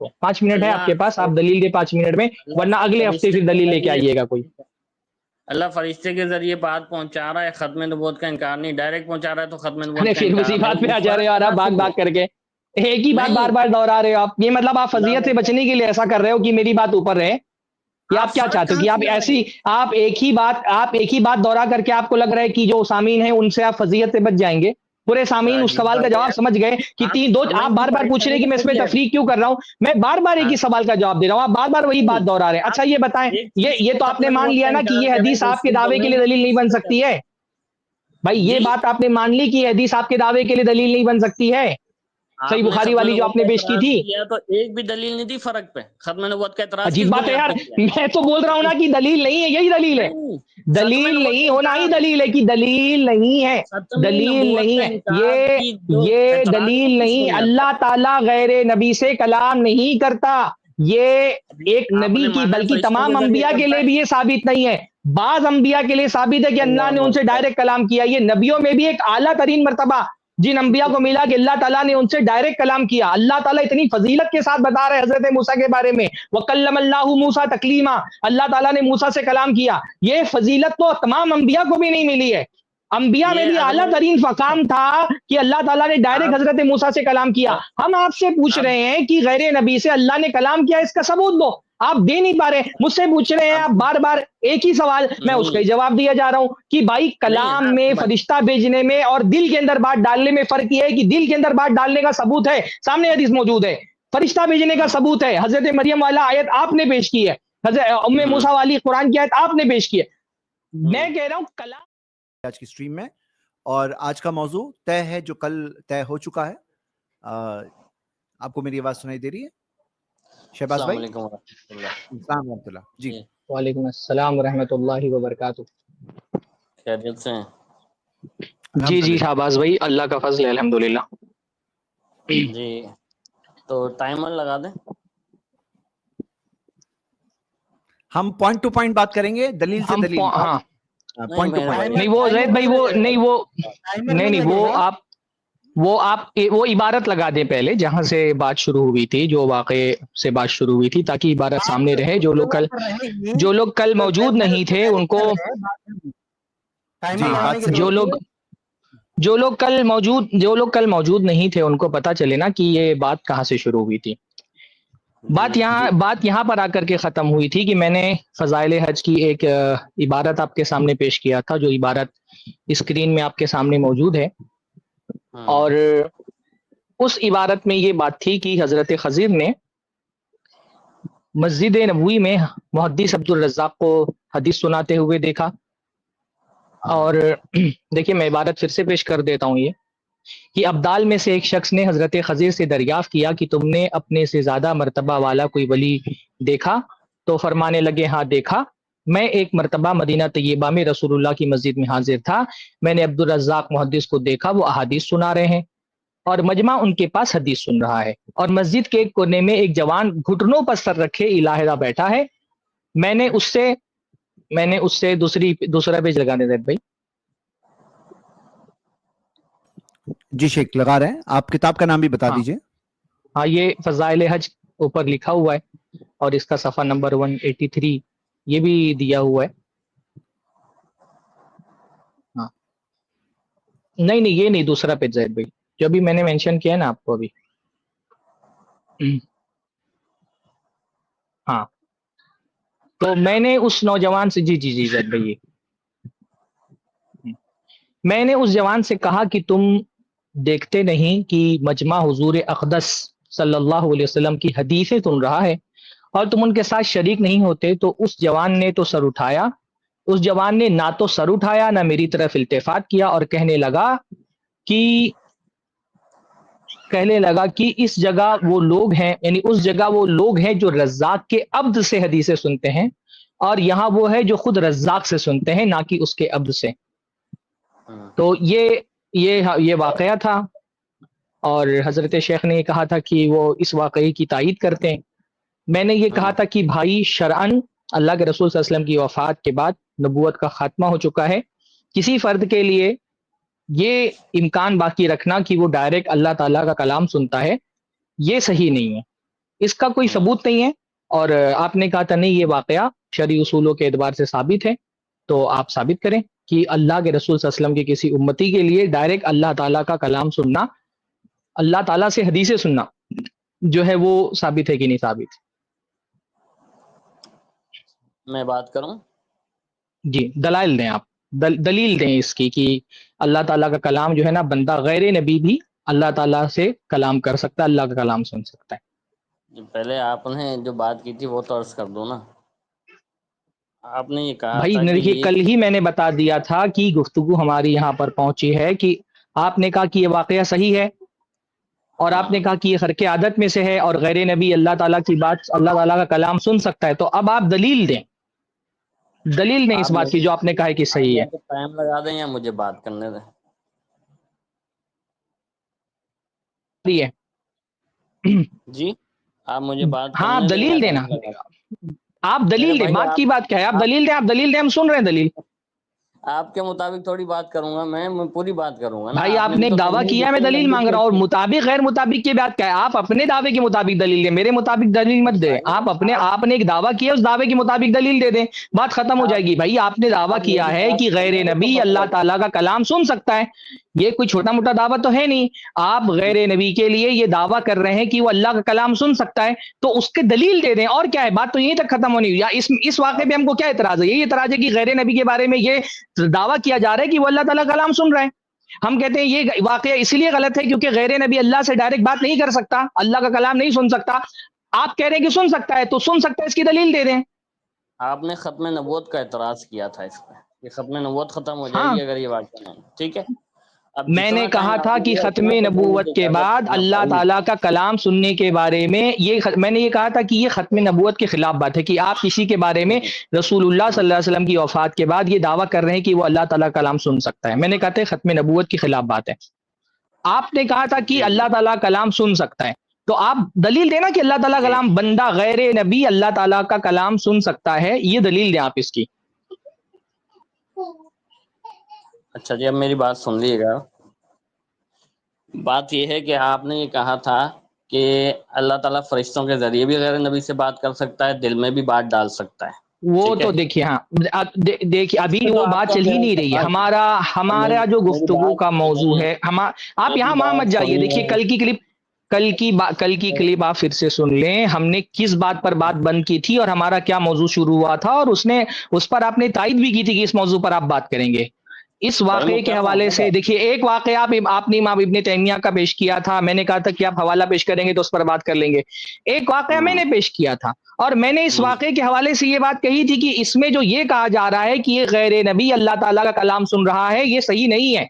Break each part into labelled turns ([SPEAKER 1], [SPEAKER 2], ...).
[SPEAKER 1] کو 5 منٹ ہے آپ کے پاس، آپ دلیل دے 5 منٹ میں، ورنہ اگلے ہفتے پھر دلیل لے کے آئیے گا کوئی۔
[SPEAKER 2] اللہ فرشتے کے ذریعے بات پہنچا رہا ہے، ختم نبوت کا انکار نہیں، ڈائریکٹ پہنچا رہا ہے تو ختم نبوت کا
[SPEAKER 1] پھر
[SPEAKER 2] انکار
[SPEAKER 1] اسی بات پہ آ
[SPEAKER 2] نہیں۔
[SPEAKER 1] جا رہے ہو یار، بات بات کر کے ایک ہی بات بار بار دہرا رہے ہو آپ، یہ مطلب آپ فضیلت سے بچنے کے لیے ایسا کر رہے ہو کہ میری بات اوپر رہے، یا آپ کیا چاہتے ہو کہ آپ ایسی آپ ایک ہی بات دہرا کر کے آپ کو لگ رہا ہے کہ جو سامعین ہیں ان سے آپ فضیلت سے بچ جائیں گے؟ پورے سامعین اس سوال کا جواب سمجھ گئے کہ آپ بار بار پوچھ رہے ہیں کہ میں اس میں تفریق کیوں کر رہا ہوں، میں بار بار ایک ہی سوال کا جواب دے رہا ہوں، آپ بار بار وہی بات دہرا رہے ہیں۔ اچھا یہ بتائیں، یہ تو آپ نے مان لیا نا کہ یہ حدیث آپ کے دعوے کے لیے دلیل نہیں بن سکتی ہے؟ بھائی یہ بات آپ نے مان لی کہ یہ حدیث آپ کے دعوے کے لیے دلیل نہیں بن سکتی ہے، صحیح بخاری والی جو آپ نے پیش کی تھی؟
[SPEAKER 2] تو ایک بھی دلیل نہیں تھی فرق پہ، ختم نبوت کا اعتراض
[SPEAKER 1] عجیب بات ہے یار، میں تو بول رہا ہوں نا کہ دلیل نہیں ہے، یہی دلیل ہے، دلیل نہیں ہونا ہی دلیل ہے کہ دلیل نہیں ہے، دلیل نہیں ہے، یہ دلیل نہیں، اللہ تعالیٰ غیر نبی سے کلام نہیں کرتا، یہ ایک نبی کی بلکہ تمام انبیاء کے لیے بھی یہ ثابت نہیں ہے، بعض انبیاء کے لیے ثابت ہے کہ اللہ نے ان سے ڈائریکٹ کلام کیا، یہ نبیوں میں بھی ایک اعلیٰ ترین مرتبہ جن انبیاء کو ملا کہ اللہ تعالیٰ نے ان سے ڈائریکٹ کلام کیا، اللہ تعالیٰ اتنی فضیلت کے ساتھ بتا رہے ہیں حضرت موسیٰ کے بارے میں، وَكَلَّمَ اللَّهُ مُوسَىٰ تَكْلِيمًا، اللہ تعالیٰ نے موسیٰ سے کلام کیا، یہ فضیلت تو تمام انبیاء کو بھی نہیں ملی ہے، انبیاء میں بھی اعلیٰ ترین مقام تھا کہ اللہ تعالیٰ نے ڈائریکٹ حضرت موسیٰ سے کلام کیا۔ ہم آپ سے پوچھ رہے ہیں کہ غیر نبی سے اللہ نے کلام کیا، اس کا ثبوت دو، آپ دے نہیں پا رہے، مجھ سے پوچھ رہے ہیں آپ بار بار ایک ہی سوال، میں اس کا ہی جواب دیا جا رہا ہوں کہ بھائی کلام میں فرشتہ بھیجنے میں اور دل کے اندر بات ڈالنے میں فرق یہ ہے کہ دل کے اندر بات ڈالنے کا ثبوت ہے، سامنے حدیث موجود ہے، فرشتہ بھیجنے کا ثبوت ہے، حضرت مریم والا آیت آپ نے پیش کی ہے، حضرت ام موسیٰ والی قرآن کی آیت آپ نے پیش کی ہے، میں کہہ رہا ہوں کلام
[SPEAKER 3] آج کی سٹریم میں، اور آج کا موضوع طے ہے جو کل طے ہو چکا ہے۔ آپ کو میری آواز سنائی دے رہی ہے شہباز بھائی؟
[SPEAKER 2] السلام علیکم ورحمۃ اللہ۔
[SPEAKER 3] السلام ورحمۃ اللہ جی۔
[SPEAKER 1] وعلیکم السلام ورحمۃ اللہ وبرکاتہ۔
[SPEAKER 2] خیریت سے ہیں؟
[SPEAKER 1] جی شہباز بھائی، اللہ کا فضل ہے الحمدللہ۔
[SPEAKER 2] جی تو ٹائمر لگا دیں،
[SPEAKER 1] ہم
[SPEAKER 3] پوائنٹ ٹو پوائنٹ بات کریں گے، دلیل سے دلیل۔
[SPEAKER 1] ہاں
[SPEAKER 3] پوائنٹ ٹو پوائنٹ
[SPEAKER 1] نہیں، وہ زید بھائی وہ وہ عبارت لگا دیں پہلے جہاں سے بات شروع ہوئی تھی، جو واقعے سے بات شروع ہوئی تھی، تاکہ عبارت سامنے رہے، جو لوگ کل موجود نہیں تھے ان کو، جو لوگ کل موجود نہیں تھے ان کو پتا چلے نا کہ یہ بات کہاں سے شروع ہوئی تھی۔ بات یہاں پر آ کر کے ختم ہوئی تھی کہ میں نے فضائل حج کی ایک عبارت آپ کے سامنے پیش کیا تھا، جو عبارت اسکرین میں آپ کے سامنے موجود ہے، اور اس عبارت میں یہ بات تھی کہ حضرت خضر نے مسجد نبوی میں محدث عبد الرزاق کو حدیث سناتے ہوئے دیکھا، اور دیکھیے میں عبارت پھر سے پیش کر دیتا ہوں، یہ کہ ابدال میں سے ایک شخص نے حضرت خضر سے دریافت کیا کہ تم نے اپنے سے زیادہ مرتبہ والا کوئی ولی دیکھا؟ تو فرمانے لگے ہاں دیکھا، میں ایک مرتبہ مدینہ طیبہ میں رسول اللہ کی مسجد میں حاضر تھا، میں نے عبد الرزاق محدث کو دیکھا، وہ احادیث سنا رہے ہیں اور مجمع ان کے پاس حدیث سن رہا ہے، اور مسجد کے ایک کونے میں ایک جوان گھٹنوں پر سر رکھے الہدہ بیٹھا ہے، میں نے اس سے دوسرا پیج لگانے دیں بھائی۔
[SPEAKER 3] جی شیخ لگا رہے ہیں، آپ کتاب کا نام بھی بتا دیجئے۔
[SPEAKER 1] ہاں یہ فضائل حج اوپر لکھا ہوا ہے، اور اس کا صفحہ نمبر 183 یہ بھی دیا ہوا ہے۔ ہاں نہیں یہ نہیں، دوسرا پیج زید بھائی جو ابھی میں نے مینشن کیا ہے نا آپ کو ابھی۔ ہاں تو میں نے اس نوجوان سے جی زید بھائی، میں نے اس جوان سے کہا کہ تم دیکھتے نہیں کہ مجمع حضور اقدس صلی اللہ علیہ وسلم کی حدیثیں سن رہا ہے اور تم ان کے ساتھ شریک نہیں ہوتے؟ تو اس جوان نے نہ تو سر اٹھایا نہ میری طرف التفات کیا، اور کہنے لگا کہ اس جگہ وہ لوگ ہیں، یعنی اس جگہ وہ لوگ ہیں جو رزاق کے عبد سے حدیثیں سنتے ہیں، اور یہاں وہ ہے جو خود رزاق سے سنتے ہیں نہ کہ اس کے عبد سے۔ تو یہ واقعہ تھا، اور حضرت شیخ نے یہ کہا تھا کہ وہ اس واقعے کی تائید کرتے ہیں۔ میں نے یہ کہا تھا کہ بھائی شرعاً اللہ کے رسول صلی اللہ علیہ وسلم کی وفات کے بعد نبوت کا خاتمہ ہو چکا ہے، کسی فرد کے لیے یہ امکان باقی رکھنا کہ وہ ڈائریکٹ اللہ تعالیٰ کا کلام سنتا ہے، یہ صحیح نہیں ہے۔ اس کا کوئی ثبوت نہیں ہے. اور آپ نے کہا تھا نہیں یہ واقعہ شرعی اصولوں کے اعتبار سے ثابت ہے، تو آپ ثابت کریں کہ اللہ کے رسول صلی اللہ علیہ وسلم کے کسی امتی کے لیے ڈائریکٹ اللہ تعالیٰ کا کلام سننا، اللہ تعالیٰ سے حدیثیں سننا جو ہے وہ ثابت ہے کہ نہیں ثابت؟
[SPEAKER 2] میں بات کروں؟
[SPEAKER 1] جی دلائل دیں آپ، دلیل دیں اس کی کہ اللہ تعالیٰ کا کلام جو ہے نا، بندہ غیر نبی بھی اللہ تعالیٰ سے کلام کر سکتا ہے، اللہ کا کلام سن سکتا ہے.
[SPEAKER 2] پہلے آپ نے جو بات کی تھی وہ تو عرض کر دو نا. آپ نے یہ کہا
[SPEAKER 1] بھائی
[SPEAKER 2] تھا کہ
[SPEAKER 1] دیکھیے کل ہی میں نے بتا دیا تھا کہ گفتگو ہماری یہاں پر پہنچی ہے کہ آپ نے کہا کہ یہ واقعہ صحیح ہے، اور آپ نے کہا کہ یہ خرق عادت میں سے ہے، اور غیر نبی اللہ تعالیٰ کی بات، اللہ تعالیٰ کا کلام سن سکتا ہے. تو اب آپ دلیل دیں، دلیل دیں اس بات کی جو آپ نے کہا ہے کہ صحیح ہے.
[SPEAKER 2] ٹائم لگا دیں یا مجھے بات کرنے دیں. جی آپ مجھے بات
[SPEAKER 1] ہاں آپ
[SPEAKER 2] کرنے دیں یا
[SPEAKER 1] دلیل دینا،
[SPEAKER 2] ٹائم لگا دیں؟
[SPEAKER 1] آپ دلیل دیں، بات کی بات کیا ہے، آپ دلیل دیں، آپ دلیل دیں، ہم سن رہے ہیں دلیل.
[SPEAKER 2] آپ کے مطابق تھوڑی بات کروں گا، میں پوری بات کروں گا نا.
[SPEAKER 1] بھائی آپ نے ایک دعویٰ کیا ہے، میں دلیل مانگ رہا ہوں، اور مطابق غیر مطابق کی بات کیا ہے؟ آپ اپنے دعوے کے مطابق دلیل دیں، میرے مطابق دلیل مت دیں. آپ نے ایک دعویٰ کیا، اس دعوے کے مطابق دلیل دے دیں، بات ختم ہو جائے گی. بھائی آپ نے دعویٰ کیا ہے کہ غیر نبی اللہ تعالیٰ کا کلام سن سکتا ہے، یہ کوئی چھوٹا موٹا دعویٰ تو ہے نہیں. آپ غیر نبی کے لیے یہ دعویٰ کر رہے ہیں کہ وہ اللہ کا کلام سن سکتا ہے، تو اس کے دلیل دے دیں. اور کیا ہے، بات تو یہیں تک ختم ہونی ہوئی. یا اس واقعے پہ ہم کو کیا اعتراض ہے؟ یہی اعتراض ہے کہ غیر نبی کے بارے میں یہ دعویٰ کیا جا رہا ہے کہ وہ اللہ تعالیٰ کا کلام سن رہے ہیں. ہم کہتے ہیں یہ واقعہ اس لیے غلط ہے کیونکہ غیر نبی اللہ سے ڈائریکٹ بات نہیں کر سکتا، اللہ کا کلام نہیں سن سکتا. آپ کہہ رہے ہیں کہ سن سکتا ہے، تو سن سکتا ہے، اس کی دلیل دے دیں.
[SPEAKER 2] آپ نے ختم نبوت کا اعتراض کیا تھا اس پہ، یہ ختم نبوت ختم ہو جائے
[SPEAKER 1] ہاں
[SPEAKER 2] گی اگر یہ واقعہ نہیں. ٹھیک ہے، اب
[SPEAKER 1] میں نے کہا تھا کہ ختم نبوت کے بعد اللہ تعالیٰ کا کلام سننے کے بارے میں میں نے یہ کہا تھا کہ یہ ختم نبوت کے خلاف بات ہے کہ آپ کسی کے بارے میں رسول اللہ صلی اللہ علیہ وسلم کی وفات کے بعد یہ دعویٰ کر رہے ہیں کہ وہ اللہ تعالیٰ کا کلام سن سکتا ہے. میں نے کہا تھا ختم نبوت کے خلاف بات ہے. آپ نے کہا تھا کہ اللہ تعالیٰ کا کلام سن سکتا ہے، تو آپ دلیل دینا کہ اللہ تعالیٰ کا کلام، بندہ غیر نبی اللہ تعالیٰ کا کلام سن سکتا ہے، یہ دلیل دیں آپ اس کی.
[SPEAKER 2] اچھا جی، اب میری بات سن لیے گا. بات یہ ہے کہ آپ نے یہ کہا تھا کہ اللہ تعالیٰ فرشتوں کے ذریعے بھی غیر نبی سے بات کر سکتا ہے، دل میں بھی بات ڈال سکتا ہے.
[SPEAKER 1] وہ تو دیکھیے، ہاں دیکھیے ابھی وہ بات چل ہی نہیں رہی ہے. ہمارا جو گفتگو کا موضوع ہے، آپ یہاں وہاں مت جائیے. دیکھیے کل کی کلپ آپ پھر سے سن لیں، ہم نے کس بات پر بات بند کی تھی اور ہمارا کیا موضوع شروع ہوا تھا، اور اس پر آپ نے تائید بھی کی تھی کہ اس موضوع پر آپ بات کریں گے. اس واقعے کے حوالے سے دیکھیے، ایک واقعہ آپ نے امام ابن تیمیہ کا پیش کیا تھا، میں نے کہا تھا کہ آپ حوالہ پیش کریں گے تو اس پر بات کر لیں گے. ایک واقعہ میں نے پیش کیا تھا، اور میں نے اس واقعے کے حوالے سے یہ بات کہی تھی کہ اس میں جو یہ کہا جا رہا ہے کہ یہ غیر نبی اللہ تعالیٰ کا کلام سن رہا ہے، یہ صحیح نہیں ہے.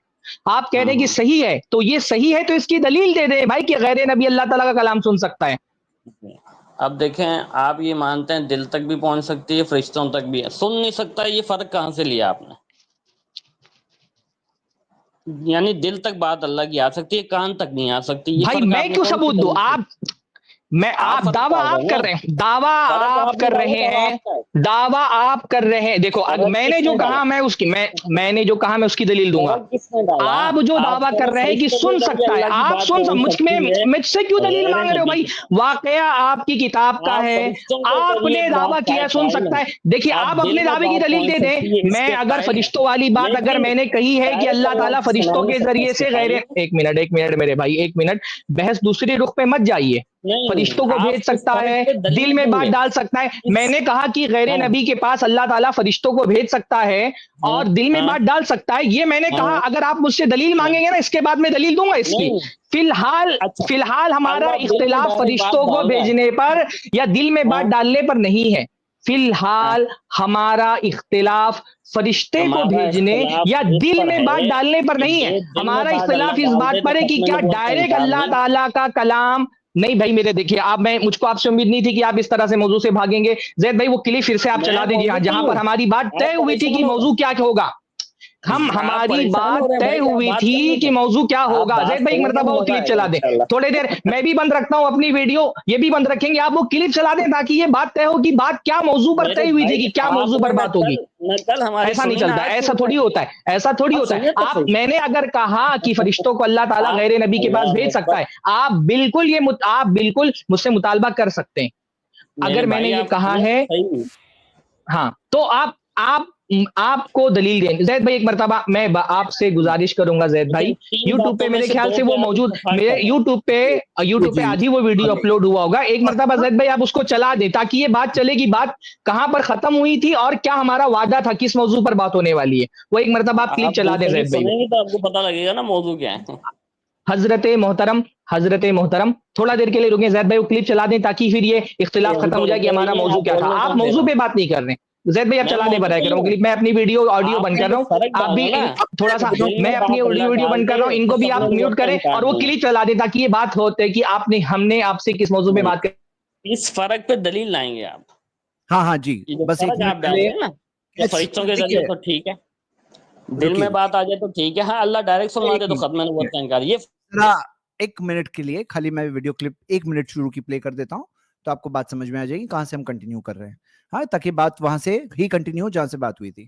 [SPEAKER 1] آپ کہہ رہے ہیں کہ صحیح ہے، تو یہ صحیح ہے تو اس کی دلیل دے دیں بھائی کہ غیر نبی اللہ تعالیٰ کا کلام سن سکتا ہے.
[SPEAKER 2] اب دیکھیں، آپ یہ مانتے ہیں دل تک بھی پہنچ سکتی ہے، فرشتوں تک بھی ہے، سن نہیں سکتا. یہ فرق کہاں سے لیا آپ نے؟ یعنی دل تک بات اللہ کی آ سکتی ہے، کان تک نہیں آ سکتی. یہ
[SPEAKER 1] بھائی میں کیوں ثبوت دوں؟ آپ دعویٰ آپ کر رہے ہیں، دعویٰ آپ کر رہے ہیں. دیکھو میں نے جو کہا میں نے جو کہا میں اس کی دلیل دوں گا. آپ جو دعویٰ کر رہے ہیں کہ سن سکتا ہے، آپ مجھ سے کیوں دلیل مانگ رہے ہو بھائی؟ واقعہ آپ کی کتاب کا ہے، آپ نے دعویٰ کیا سن سکتا ہے. دیکھیے آپ اپنے دعوے کی دلیل دے دیں. میں اگر فرشتوں والی بات اگر میں نے کہی ہے کہ اللہ تعالیٰ فرشتوں کے ذریعے سے ایک منٹ میرے بھائی، ایک منٹ، بحث دوسری رخ پہ مت جائیے. فرشتوں کو بھیج سکتا ہے، دل میں بات ڈال سکتا ہے. میں نے کہا کہ غیر نبی کے پاس اللہ تعالیٰ فرشتوں کو بھیج سکتا ہے اور دل میں بات ڈال سکتا ہے، یہ میں نے کہا. اگر آپ مجھ سے دلیل مانگیں گے نا، اس کے بعد میں دلیل دوں گا اس کی. فی الحال ہمارا اختلاف فرشتوں کو بھیجنے پر یا دل میں بات ڈالنے پر نہیں ہے. فی الحال ہمارا اختلاف فرشتے کو بھیجنے یا دل میں بات ڈالنے پر نہیں ہے. ہمارا اختلاف اس بات پر ہے کہ کیا ڈائریکٹ اللہ تعالیٰ کا کلام. نہیں بھائی میرے دیکھیے، مجھ کو آپ سے امید نہیں تھی کہ آپ اس طرح سے موضوع سے بھاگیں گے. زید بھائی وہ کلپ پھر سے آپ چلا دیجیے جہاں پر ہماری بات طے ہوئی تھی کہ موضوع کیا ہوگا. ہماری بات طے ہوئی تھی کہ موضوع کیا ہوگا. زید بھائی ایک مرتبہ وہ کلپ چلا دیں. تھوڑی دیر میں بھی بند رکھتا ہوں اپنی ویڈیو، یہ بھی بند رکھیں گے. آپ وہ کلپ چلا دیں تاکہ یہ بات طے ہو کہ بات کیا موضوع پر طے ہوئی تھی کہ کیا موضوع پر بات ہوگی.
[SPEAKER 2] کل ہماری
[SPEAKER 1] ایسا نہیں چلتا, ایسا تھوڑی ہوتا ہے, ایسا تھوڑی ہوتا ہے. آپ, میں نے اگر کہا کہ فرشتوں کو اللہ تعالیٰ غیر نبی کے پاس بھیج سکتا ہے, آپ بالکل آپ بالکل مجھ سے مطالبہ کر سکتے ہیں. اگر میں نے یہ کہا ہے, ہاں, تو آپ کو دلیل دیں. زید بھائی ایک مرتبہ میں آپ سے گزارش کروں گا, زید بھائی یوٹیوب پہ میرے خیال سے وہ موجود, میرے یوٹیوب پہ آج ہی وہ ویڈیو اپلوڈ ہوا ہوگا. ایک مرتبہ زید بھائی آپ اس کو چلا دیں تاکہ یہ بات چلے کہ بات کہاں پر ختم ہوئی تھی اور کیا ہمارا وعدہ تھا, کس موضوع پر بات ہونے والی ہے. وہ ایک مرتبہ آپ کلپ چلا دیں زید بھائی.
[SPEAKER 2] تو آپ کو پتا لگے گا نا موضوع کیا ہے.
[SPEAKER 1] حضرت محترم تھوڑا دیر کے لیے رکیں زید بھائی, وہ کلپ چلا دیں تاکہ پھر یہ اختلاف ختم ہو جائے کہ ہمارا موضوع کیا تھا. آپ موضوع پہ بات نہیں کر رہے زید بھائی, آپ چلا دیں برائے کرو کلپ. میں اپنی ویڈیو آڈیو بند کر رہا ہوں, آپ بھی تھوڑا سا, میں اپنی آڈیو بند کر رہا ہوں, ان کو بھی آپ میوٹ کریں اور وہ کلپ چلا دیں تاکہ یہ بات ہوتے کہ ہم نے آپ سے کس موضوع پہ بات کی.
[SPEAKER 2] اس فرق پہ دلیل لائیں گے آپ.
[SPEAKER 3] ہاں جی, بس ایک
[SPEAKER 2] آپ ڈالیں گے نا کہ فرشتوں کے ذریعے تو ٹھیک ہے, دل میں بات آ جائے تو ٹھیک ہے. ہاں, اللہ ڈائریکٹ سنوا دے تو ختم نبوت کا انکار. یہ
[SPEAKER 3] ایک منٹ کے لیے خالی میں ویڈیو کلپ 1 منٹ شروع کی پلے کر دیتا ہوں تو آپ کو بات سمجھ میں آ جائے گی کہاں سے ہم کنٹینیو کر رہے ہیں. ہاں, تاکہ بات وہاں سے ہی کنٹینیو ہو جہاں سے بات ہوئی تھی.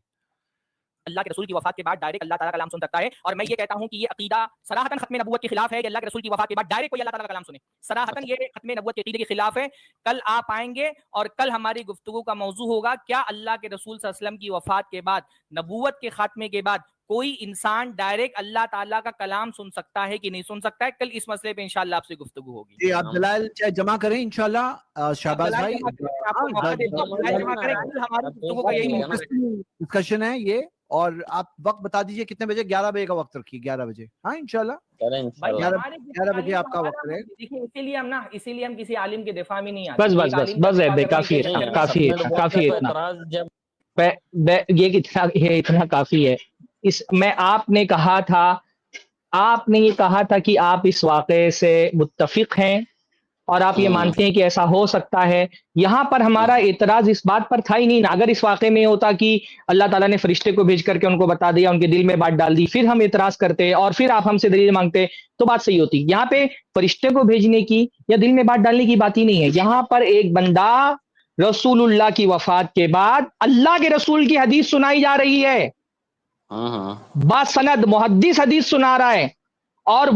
[SPEAKER 4] اللہ کے رسول کی وفات کے بعد ڈائریکٹ اللہ تعالیٰ کا کلام سن سکتا ہے, اور میں یہ کہتا ہوں کہ یہ عقیدہ صراحتاً ختم نبوت کے خلاف ہے کہ اللہ کے رسول کی وفات کے بعد ڈائریکٹ کوئی اللہ تعالیٰ کا کلام سنے. صراحتاً یہ ختم نبوت کے عقیدے کے خلاف ہے. کل آپ آئیں گے اور کل ہماری گفتگو کا موضوع ہوگا کیا اللہ کے رسول صلی اللہ علیہ وسلم کی وفات کے بعد, نبوت کے خاتمے کے بعد کوئی انسان ڈائریکٹ اللہ تعالیٰ کا کلام سن سکتا ہے کہ نہیں سن سکتا ہے. کل اس مسئلے پہ انشاءاللہ آپ سے گفتگو ہوگی.
[SPEAKER 3] جی, آپ دلائل جمع کریں انشاءاللہ. شہباز بھائی ڈسکشن ہے یہ, اور آپ وقت بتا دیجئے کتنے بجے. 11 بجے کا وقت رکھیے, 11 بجے. ہاں انشاءاللہ 11 بجے آپ کا وقت رہے.
[SPEAKER 4] اسی لیے ہم کسی عالم کے دفاع میں نہیں آتے.
[SPEAKER 1] بس زید بھائی کافی ہے اتنا, یہ اتنا کافی ہے. میں آپ نے کہا تھا, آپ نے یہ کہا تھا کہ آپ اس واقعے سے متفق ہیں اور آپ یہ مانتے ہیں کہ ایسا ہو سکتا ہے. یہاں پر ہمارا اعتراض اس بات پر تھا ہی نہیں. اگر اس واقعے میں ہوتا کہ اللہ تعالیٰ نے فرشتے کو بھیج کر کے ان کو بتا دیا, ان کے دل میں بات ڈال دی, پھر ہم اعتراض کرتے اور پھر آپ ہم سے دلیل مانگتے تو بات صحیح ہوتی. یہاں پہ فرشتے کو بھیجنے کی یا دل میں بات ڈالنے کی بات ہی نہیں ہے. یہاں پر ایک بندہ رسول اللہ کی وفات کے بعد اللہ کے رسول کی حدیث سنائی جا رہی ہے, باسند محدث حدیث سنا رہا ہے, اور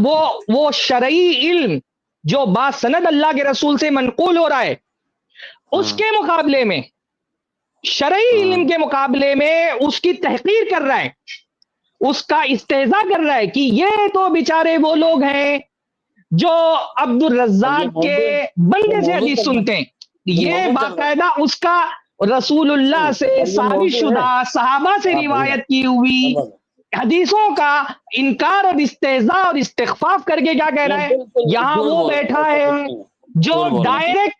[SPEAKER 1] وہ شرعی علم جو باسند اللہ کے رسول سے منقول ہو رہا ہے, اس کے مقابلے میں, شرعی علم کے مقابلے میں اس کی تحقیر کر رہا ہے, اس کا استہزاء کر رہا ہے کہ یہ تو بیچارے وہ لوگ ہیں جو عبد الرزاق کے بندے سے حدیث سنتے ہیں. یہ باقاعدہ اس کا رسول اللہ سے ثابت شدہ صحابہ سے روایت کی ہوئی حدیثوں کا انکار اور استہزاء اور استخفاف کر کے کیا کہہ رہا ہے. یہاں وہ بیٹھا ہے جو ڈائریکٹ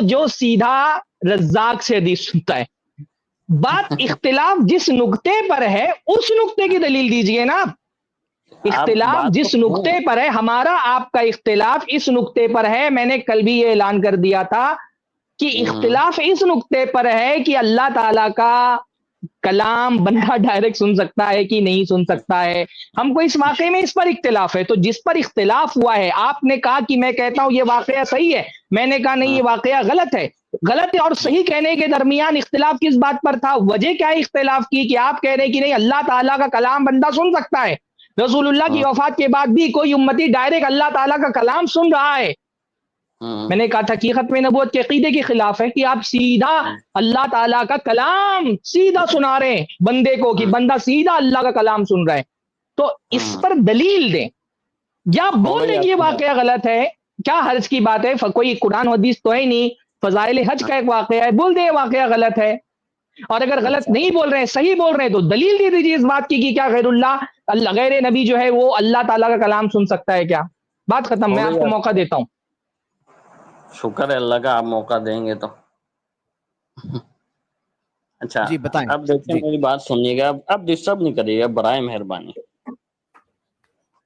[SPEAKER 1] جو سیدھا رزاق سے حدیث سنتا ہے. بات اختلاف جس نقطے پر ہے اس نقطے کی دلیل دیجئے نا. اختلاف جس نقطے پر ہے, ہمارا آپ کا اختلاف اس نقطے پر ہے. میں نے کل بھی یہ اعلان کر دیا تھا کہ اختلاف اس نقطے پر ہے کہ اللہ تعالیٰ کا کلام بندہ ڈائریکٹ سن سکتا ہے کہ نہیں سن سکتا ہے. ہم کو اس واقعے میں اس پر اختلاف ہے. تو جس پر اختلاف ہوا ہے, آپ نے کہا کہ میں کہتا ہوں یہ واقعہ صحیح ہے, میں نے کہا نہیں یہ واقعہ غلط ہے. غلط اور صحیح کہنے کے درمیان اختلاف کس بات پر تھا؟ وجہ کیا ہے اختلاف کی کہ آپ کہہ رہے ہیں کہ نہیں اللہ تعالیٰ کا کلام بندہ سن سکتا ہے. رسول اللہ کی وفات کے بعد بھی کوئی امتی ڈائریکٹ اللہ تعالیٰ کا کلام سن رہا ہے. میں نے کہا تھا کہ ختم نبوت کے عقیدے کے خلاف ہے کہ آپ سیدھا اللہ تعالیٰ کا کلام سیدھا سنا رہے ہیں بندے کو, کہ بندہ سیدھا اللہ کا کلام سن رہا ہے. تو اس پر دلیل دیں یا بول دیں کہ یہ واقعہ غلط ہے. کیا حرج کی بات ہے؟ کوئی قرآن و حدیث تو ہے نہیں, فضائل حج کا ایک واقعہ ہے, بول دیں یہ واقعہ غلط ہے. اور اگر غلط نہیں بول رہے ہیں, صحیح بول رہے ہیں, تو دلیل دے دیجیے اس بات کی کہ کیا غیر نبی جو ہے وہ اللہ تعالیٰ کا کلام سن سکتا ہے کیا. بات ختم. میں آپ کو موقع دیتا ہوں.
[SPEAKER 2] شکر ہے اللہ کا, آپ موقع دیں گے تو. اچھا
[SPEAKER 3] جی بتائیں.
[SPEAKER 2] اب دیکھیں میری بات سنیے گا, اب ڈسٹرب نہیں کریے گا برائے مہربانی.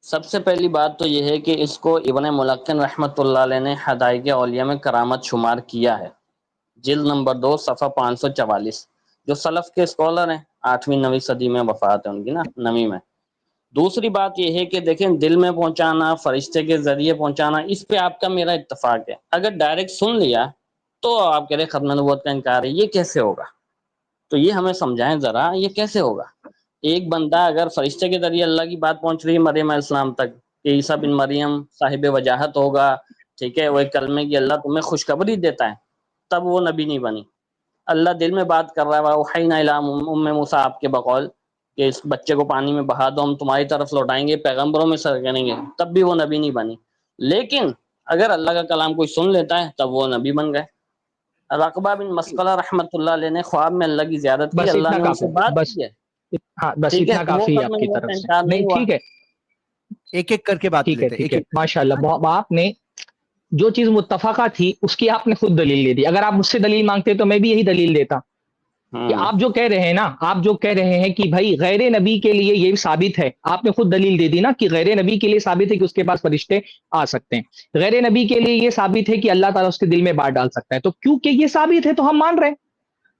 [SPEAKER 2] سب سے پہلی بات تو یہ ہے کہ اس کو ابن ملقن رحمۃ اللہ علیہ نے حدائق اولیاء میں کرامت شمار کیا ہے, جلد نمبر 2 صفحہ 544. جو سلف کے اسکالر ہیں, 8ویں 9ویں صدی میں وفات ہے ان کی نا, 9ویں میں. دوسری بات یہ ہے کہ دیکھیں دل میں پہنچانا, فرشتے کے ذریعے پہنچانا, اس پہ آپ کا میرا اتفاق ہے. اگر ڈائریکٹ سن لیا تو آپ کہہ رہے ختم نبوت کا انکار ہے, یہ کیسے ہوگا؟ تو یہ ہمیں سمجھائیں ذرا، یہ کیسے ہوگا؟ ایک بندہ اگر فرشتے کے ذریعے اللہ کی بات پہنچ رہی ہے مریم علیہ السلام تک کہ عیسیٰ بن مریم صاحب وجاہت ہوگا، ٹھیک ہے، وہ ایک کلمے کی اللہ تمہیں خوشخبری دیتا ہے، تب وہ نبی نہیں بنی. اللہ دل میں بات کر رہا ہے وَأَوْحَيْنَا إِلَىٰ أُمِّ موسیٰ آپ کے بقول کہ اس بچے کو پانی میں بہا دو، ہم تمہاری طرف لوٹائیں گے، پیغمبروں میں سر کریں گے، تب بھی وہ نبی نہیں بنی. لیکن اگر اللہ کا کلام کوئی سن لیتا ہے تب وہ نبی بن گئے. رقبہ بن مسقلہ رحمۃ اللہ علیہ نے خواب میں اللہ کی زیارت کی،
[SPEAKER 1] بس
[SPEAKER 2] اللہ
[SPEAKER 1] اتنا
[SPEAKER 2] نے ان سے
[SPEAKER 1] کافی،
[SPEAKER 2] بات
[SPEAKER 1] بس
[SPEAKER 2] کی ہے،
[SPEAKER 1] ہاں بس
[SPEAKER 2] ٹھیک ہے،
[SPEAKER 1] اتنا
[SPEAKER 2] وہ
[SPEAKER 1] کافی ہے
[SPEAKER 2] کل
[SPEAKER 1] آپ
[SPEAKER 2] میں
[SPEAKER 1] کی
[SPEAKER 2] موت
[SPEAKER 1] طرف
[SPEAKER 2] کا
[SPEAKER 1] سے.
[SPEAKER 2] انکار نہیں
[SPEAKER 1] نہیں
[SPEAKER 2] ہوا.
[SPEAKER 1] ٹھیک ہے،
[SPEAKER 3] ایک ایک کر کے بات
[SPEAKER 1] ٹھیک ہے،
[SPEAKER 3] لیتے ہیں،
[SPEAKER 1] ٹھیک
[SPEAKER 3] ایک
[SPEAKER 1] ہے،
[SPEAKER 3] ایک
[SPEAKER 1] ماشاء اللہ. آپ نے جو چیز متفقہ تھی اس کی آپ نے خود دلیل دے دی. اگر آپ مجھ سے دلیل مانگتے تو میں بھی یہی دلیل دیتا کہ آپ جو کہہ رہے ہیں نا، آپ جو کہہ رہے ہیں کہ بھائی غیر نبی کے لیے یہ ثابت ہے، آپ نے خود دلیل دے دی نا کہ غیر نبی کے لیے ثابت ہے کہ اس کے پاس فرشتے آ سکتے ہیں. غیر نبی کے لیے یہ ثابت ہے کہ اللہ تعالیٰ اس کے دل میں بات ڈال سکتا ہے. تو کیونکہ یہ ثابت ہے تو ہم مان رہے ہیں.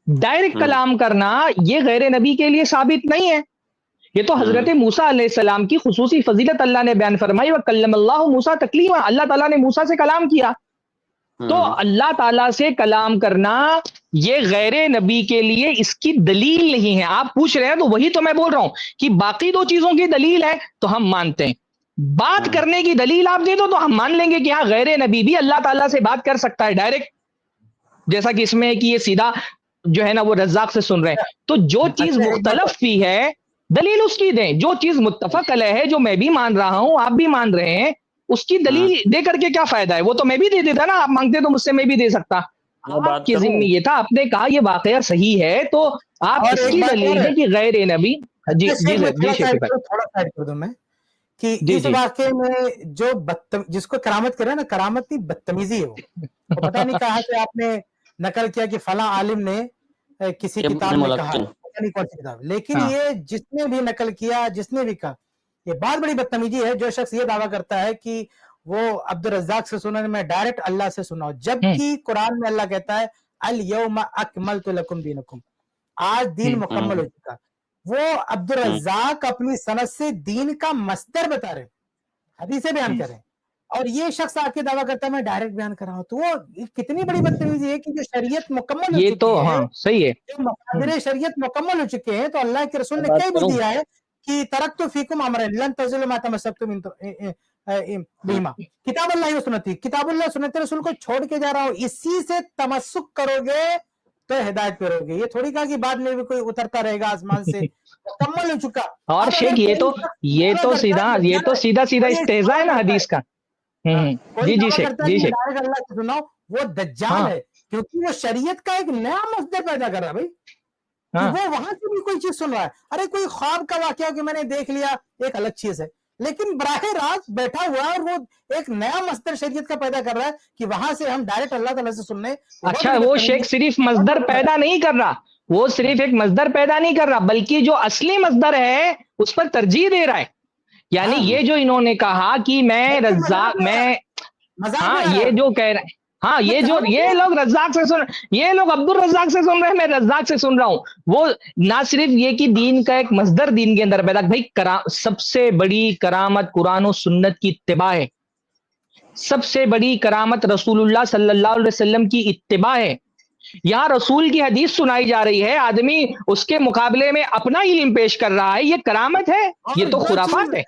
[SPEAKER 1] ڈائریکٹ کلام کرنا یہ غیر نبی کے لیے ثابت نہیں ہے. یہ تو حضرت موسیٰ علیہ السلام کی خصوصی فضیلت اللہ نے بیان فرمائی، وَكَلَّمَ اللَّهُ موسیٰ تکلیما، اللہ تعالیٰ نے موسیٰ سے کلام کیا. تو اللہ تعالیٰ سے کلام کرنا یہ غیر نبی کے لیے اس کی دلیل نہیں ہے. آپ پوچھ رہے ہیں تو وہی تو میں بول رہا ہوں کہ باقی دو چیزوں کی دلیل ہے تو ہم مانتے ہیں. بات کرنے کی دلیل آپ دے دو تو ہم مان لیں گے کہ ہاں غیر نبی بھی اللہ تعالیٰ سے بات کر سکتا ہے ڈائریکٹ، جیسا کہ اس میں ہے کہ یہ سیدھا جو ہے نا وہ رزاق سے سن رہے ہیں. تو جو چیز مختلف بھی ہے دلیل اس کی دیں، جو چیز متفق علیہ ہے جو میں بھی مان رہا ہوں آپ بھی مان رہے ہیں اس کی دلیل دے کر کے کیا فائدہ ہے؟ وہ تو میں بھی دے دیتا نا، آپ مانگتے تو مجھ سے میں بھی دے سکتا. آپ کے ذمہ یہ تھا، آپ نے کہا یہ واقعہ صحیح ہے تو آپ اس کی دلیل دیں کہ غیر نبی. جی جی جی شیخ بھائی،
[SPEAKER 5] تھوڑا سائڈ کر دوں میں کہ
[SPEAKER 1] جی
[SPEAKER 5] اس
[SPEAKER 1] جی
[SPEAKER 5] واقعے میں جو جس کو کرامت کرے نا، کرامت نہیں بدتمیزی ہے. وہ پتہ نہیں کہا کہ آپ نے نقل کیا کہ فلاں عالم نے کسی کتاب میں کہا، پتہ نہیں کون سی کتاب، لیکن یہ جس نے بھی نقل کیا، جس نے بھی کہا، یہ بہت بڑی بدتمیزی ہے جو شخص یہ دعویٰ کرتا ہے کہ وہ عبد الرزاق سے سنا، میں ڈائریکٹ اللہ سے سنا ہوں، جبکہ قرآن میں اللہ کہتا ہے الیوم اکملت لکم دینکم، آج دین مکمل ہو چکا. وہ عبد الرزاق اپنی سند سے دین کا مصدر بتا رہے، حدیثیں بیان کر رہے ہیں، اور یہ شخص آ کے دعویٰ کرتا ہے میں ڈائریکٹ بیان کر رہا ہوں. تو وہ کتنی بڑی بدتمیزی ہے کہ جو شریعت مکمل ہو
[SPEAKER 1] یہ تو
[SPEAKER 5] چکی ہے،
[SPEAKER 1] ہاں صحیح ہے.
[SPEAKER 5] جو مقادر شریعت مکمل ہو چکے ہیں، تو اللہ کے رسول نے کئی بھی دیا ہے کہ ترکت فیکم امرین لن تضلوا ما تمسکتم بہما، کتاب اللہ و سنتی، کتاب اللہ سنت رسول کو چھوڑ کے جا رہا ہوں، اسی سے تمسک کرو گے تو ہدایت پہ رہو گے. یہ تھوڑی کہا کہ بعد میں بھی کوئی اترتا رہے گا آسمان سے، مکمل ہو چکا.
[SPEAKER 1] اور شیخ یہ تو سیدھا استہزاء ہے نا حدیث کا. جی جی شیخ، جی شیخ،
[SPEAKER 5] اللہ سے سناؤ وہ دجال ہے، کیونکہ وہ شریعت کا ایک نیا مصدر پیدا کر رہا ہے بھائی، کہ وہ وہاں سے بھی کوئی چیز سن رہا ہے. ارے کوئی خواب کا واقعہ کہ میں نے دیکھ لیا ایک الگ چیز ہے، لیکن براہ راست بیٹھا ہوا اور وہ ایک نیا مصدر شریعت کا پیدا کر رہا ہے کہ وہاں سے ہم ڈائریکٹ اللہ تعالیٰ سے سننے.
[SPEAKER 1] اچھا وہ شیخ صرف مصدر پیدا نہیں کر رہا، وہ صرف ایک مصدر پیدا نہیں کر رہا بلکہ جو اصلی مصدر ہے اس پر ترجیح دے رہا ہے. یعنی یہ جو انہوں نے کہا کہ میں رزاق، میں ہاں یہ جو کہہ رہے ہیں، ہاں یہ لوگ رزاق سے سن، یہ لوگ عبد الرزاق سے سن رہے ہیں، میں رزاق سے سن رہا ہوں. وہ نہ صرف یہ کہ دین کا ایک مصدر دین کے اندر پیدا، بھائی سب سے بڑی کرامت قرآن و سنت کی اتباع ہے، سب سے بڑی کرامت رسول اللہ صلی اللہ علیہ وسلم کی اتباع ہے. یہاں رسول کی حدیث سنائی جا رہی ہے، آدمی اس کے مقابلے میں اپنا علم پیش کر رہا ہے، یہ کرامت ہے؟ یہ تو خرافات ہے.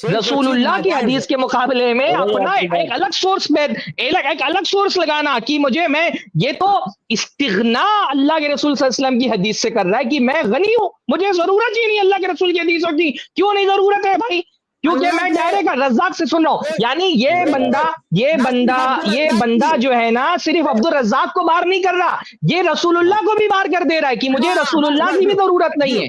[SPEAKER 1] رسول اللہ کی حدیث کے مقابلے میں اپنا ایک الگ سورس میں ایک الگ سورس لگانا کہ مجھے، میں یہ تو استغنا اللہ کے رسول صلی اللہ علیہ وسلم کی حدیث سے کر رہا ہے کہ میں غنی ہوں، مجھے ضرورت ہی نہیں اللہ کے رسول کی حدیثوں کی. کیوں نہیں ضرورت ہے بھائی؟ کیونکہ میں ڈائریکٹ رزاق سے سن رہا ہوں. یعنی یہ بندہ جو ہے نا صرف عبد الرزاق کو بار نہیں کر رہا، یہ رسول اللہ کو بھی بار کر دے رہا ہے کہ مجھے رسول اللہ کی بھی ضرورت نہیں ہے.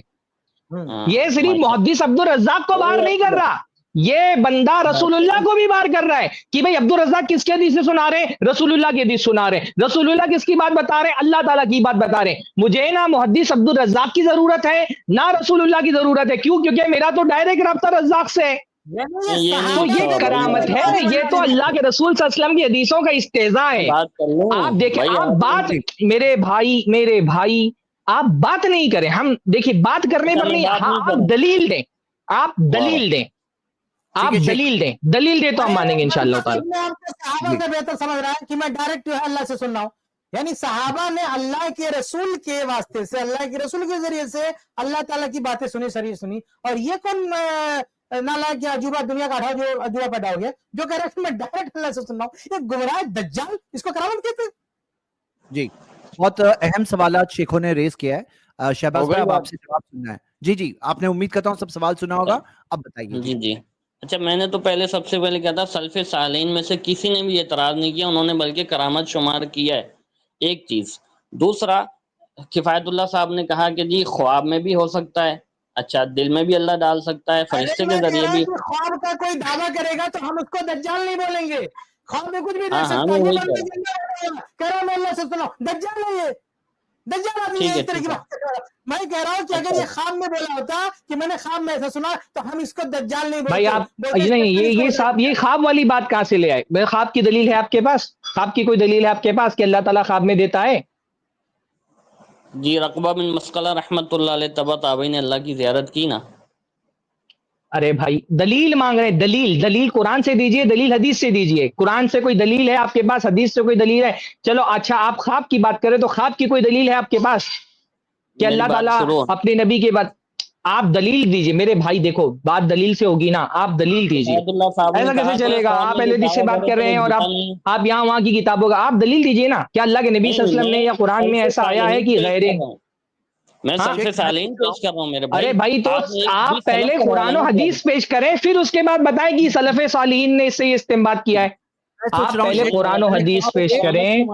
[SPEAKER 1] یہ صرف محدث عبد الرزاق کو بار نہیں کر رہا، یہ بندہ رسول اللہ کو بھی بار کر رہا ہے کہ بھئی عبد الرزاق کس کی حدیث سے سنا رہے ہیں؟ رسول اللہ کی حدیث سنا رہے ہیں. رسول اللہ کس کی بات بتا رہے ہیں؟ اللہ تعالیٰ کی بات بتا رہے ہیں. مجھے نہ محدث عبد الرزاق کی ضرورت ہے نہ رسول اللہ کی ضرورت ہے. کیوں؟ کیونکہ میرا تو ڈائریکٹ رابطہ رزاق سے ہے. تو یہ کرامت ہے، یہ تو اللہ کے رسول صلی اللہ علیہ وسلم کی حدیثوں کا استہزاء ہے. آپ دیکھیں، آپ بات، میرے بھائی آپ بات نہیں کریں. ہم دیکھیں بات کرنے پر نہیں، ہاں آپ دلیل دیں، آپ دلیل دیں، آپ دلیل دیں تو ہم مانیں گے انشاءاللہ تعالی.
[SPEAKER 5] صحابہ سے بہتر سمجھ رہا ہے کہ میں ڈائریکٹ اللہ سے سن رہا ہوں. یعنی صحابہ نے اللہ کے رسول کے واسطے سے، اللہ کے رسول کے ذریعے سے اللہ تعالیٰ کی باتیں سنی، شریعت سنی. اور یہ کون نالائق یا عجوبہ دنیا کا جو عجوبہ پیدا ہو گیا جو کہہ رہا ہے کہ میں ڈائریکٹ اللہ سے سن رہا ہوں؟ یہ گمراہ دجال، اس کو کرامت کہتے ہیں.
[SPEAKER 3] جی بہت اہم سوالات شیخوں نے ریز کیا ہے. شہباز بھائی اب آپ سے جواب سننا ہے. جی جی آپ نے امید کرتا ہوں سب سوال سنا ہوگا، اب بتائیے.
[SPEAKER 2] جی جی اچھا، میں نے تو پہلے سب سے پہلے کہا تھا سلف صالحین میں سے کسی نے بھی اعتراض نہیں کیا، انہوں نے بلکہ کرامت شمار کیا ہے، ایک چیز. دوسرا، کفایت اللہ صاحب نے کہا کہ جی خواب میں بھی ہو سکتا ہے. اچھا، دل میں بھی اللہ ڈال سکتا ہے، فرشتے کے ذریعے بھی.
[SPEAKER 5] خواب کا کوئی دعویٰ کرے گا تو ہم اس کو دجال نہیں بولیں گے. خواب میں کچھ بھی
[SPEAKER 2] ہاں
[SPEAKER 5] دیکھ
[SPEAKER 2] ہاں
[SPEAKER 5] سکتا ہے،
[SPEAKER 2] میں
[SPEAKER 5] یہ
[SPEAKER 2] وہی
[SPEAKER 5] بندہ زندہ رہے گا، کہہ رہا ہوں میں اللہ سے سنا، دجال نہیں ہے. دجال آدمی ہے اس طرح کی بات کر رہا. میں کہہ رہا ہوں کہ اگر یہ خواب میں بولا ہوتا کہ میں نے خواب میں ایسا سنا تو ہم اس کو دجال نہیں
[SPEAKER 1] بھائی آپ
[SPEAKER 5] بولتے.
[SPEAKER 1] نہیں، یہ صاحب یہ خواب والی بات کہاں سے لے آئے؟ بھائی خواب کی دلیل ہے آپ کے پاس؟ خواب کی کوئی دلیل ہے آپ کے پاس کہ اللہ تعالیٰ خواب میں دیتا ہے؟
[SPEAKER 2] جی رقبہ بن مسقلہ رحمۃ اللہ علیہ تبع تابعین نے اللہ کی زیارت کی نا.
[SPEAKER 1] ارے بھائی دلیل مانگ رہے ہیں، دلیل قرآن سے دیجئے، دلیل حدیث سے دیجئے. قرآن سے کوئی دلیل ہے آپ کے پاس؟ حدیث سے کوئی دلیل ہے؟ چلو اچھا آپ خواب کی بات کریں تو خواب کی کوئی دلیل ہے آپ کے پاس کہ
[SPEAKER 2] میری
[SPEAKER 1] اللہ
[SPEAKER 2] بات
[SPEAKER 1] تعالیٰ
[SPEAKER 2] سنو.
[SPEAKER 1] اپنے نبی کے بعد؟ آپ دلیل دیجئے میرے بھائی، دیکھو بات دلیل سے ہوگی نا، آپ دلیل دیجئے.
[SPEAKER 2] کفایت اللہ صاحب نے
[SPEAKER 1] ایسا
[SPEAKER 2] کہا
[SPEAKER 1] کیسے
[SPEAKER 2] کوئی
[SPEAKER 1] چلے گا؟
[SPEAKER 2] خواب
[SPEAKER 1] آپ
[SPEAKER 2] میں جو
[SPEAKER 1] اہل حدیث سے
[SPEAKER 2] دعویٰ
[SPEAKER 1] بات
[SPEAKER 2] کرے
[SPEAKER 1] کر
[SPEAKER 2] تو
[SPEAKER 1] رہے ہیں
[SPEAKER 2] وہ
[SPEAKER 1] اور
[SPEAKER 2] جھوٹا نہیں ہے.
[SPEAKER 1] آپ یہاں وہاں کی کتابوں کا، آپ دلیل دیجئے نا. کیا اللہ کے نبی صلی اللہ علیہ وسلم نے یا قرآن میں ایسا آیا ہے کہ غیر؟
[SPEAKER 2] میں
[SPEAKER 1] ہاں
[SPEAKER 2] سلف صالحین پیش کر رہا ہوں میرے
[SPEAKER 1] ارے بھائی تو
[SPEAKER 2] آپ نے ایک بھی
[SPEAKER 1] آپ پہلے
[SPEAKER 2] سلف کا
[SPEAKER 1] قرآن و
[SPEAKER 2] حوالہ نہیں
[SPEAKER 1] حدیث پیش کریں، پھر اس کے بعد بتائیں کہ سلف صالحین نے اس سے یہ استنباط کیا ہے.
[SPEAKER 3] میں سوچ
[SPEAKER 1] آپ
[SPEAKER 3] رہا ہوں
[SPEAKER 1] پہلے
[SPEAKER 3] شیخ
[SPEAKER 1] قرآن و
[SPEAKER 3] پہلے
[SPEAKER 1] حدیث
[SPEAKER 3] خواب
[SPEAKER 1] پیش
[SPEAKER 3] پہ،
[SPEAKER 1] کریں.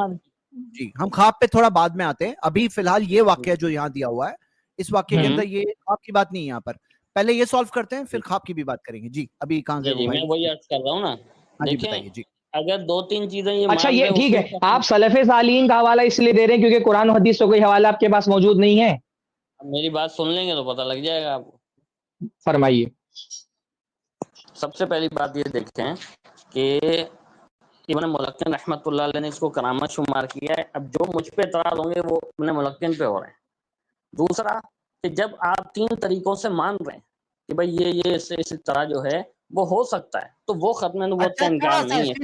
[SPEAKER 3] جی ہم خواب پہ تھوڑا بعد میں آتے ہیں. ابھی فی الحال یہ واقعہ جو یہاں دیا ہوا ہے، اس واقعے کے اندر یہ خواب کی بات نہیں ہے. یہاں پر پہلے یہ سالو کرتے ہیں، پھر خواب کی بھی بات کریں گے. جی ابھی کہاں گئے وہ
[SPEAKER 2] جی
[SPEAKER 3] بھائی؟
[SPEAKER 2] میں وہی عرض کر رہا ہوں نا.
[SPEAKER 3] ہاں جی
[SPEAKER 2] دیکھیں
[SPEAKER 3] بتائیے. جی
[SPEAKER 2] اگر دو تین چیزیں یہ
[SPEAKER 1] اچھا
[SPEAKER 2] مان
[SPEAKER 1] یہ
[SPEAKER 2] رہے
[SPEAKER 1] ٹھیک ہے،
[SPEAKER 2] اصول
[SPEAKER 1] آپ سلف صالحین کا حوالہ اس لیے دے رہے ہیں کیونکہ قرآن و حدیث سے کوئی حوالہ آپ کے پاس موجود نہیں ہے.
[SPEAKER 2] میری بات سن لیں گے تو پتہ لگ جائے گا آپ کو.
[SPEAKER 1] فرمائیے.
[SPEAKER 2] سب سے پہلی بات یہ دیکھتے ہیں کہ ابن ملقن رحمۃ اللہ علیہ نے اس کو کرامت شمار کیا ہے. اب جو مجھ پہ اعتراض ہوں گے وہ ابن ملقن پہ ہو رہے ہیں. دوسرا کہ جب آپ تین طریقوں سے مان رہے ہیں کہ بھائی یہ اس طرح جو ہے وہ ہو سکتا ہے تو وہ ختم نبوت کا انکار نہیں ہے.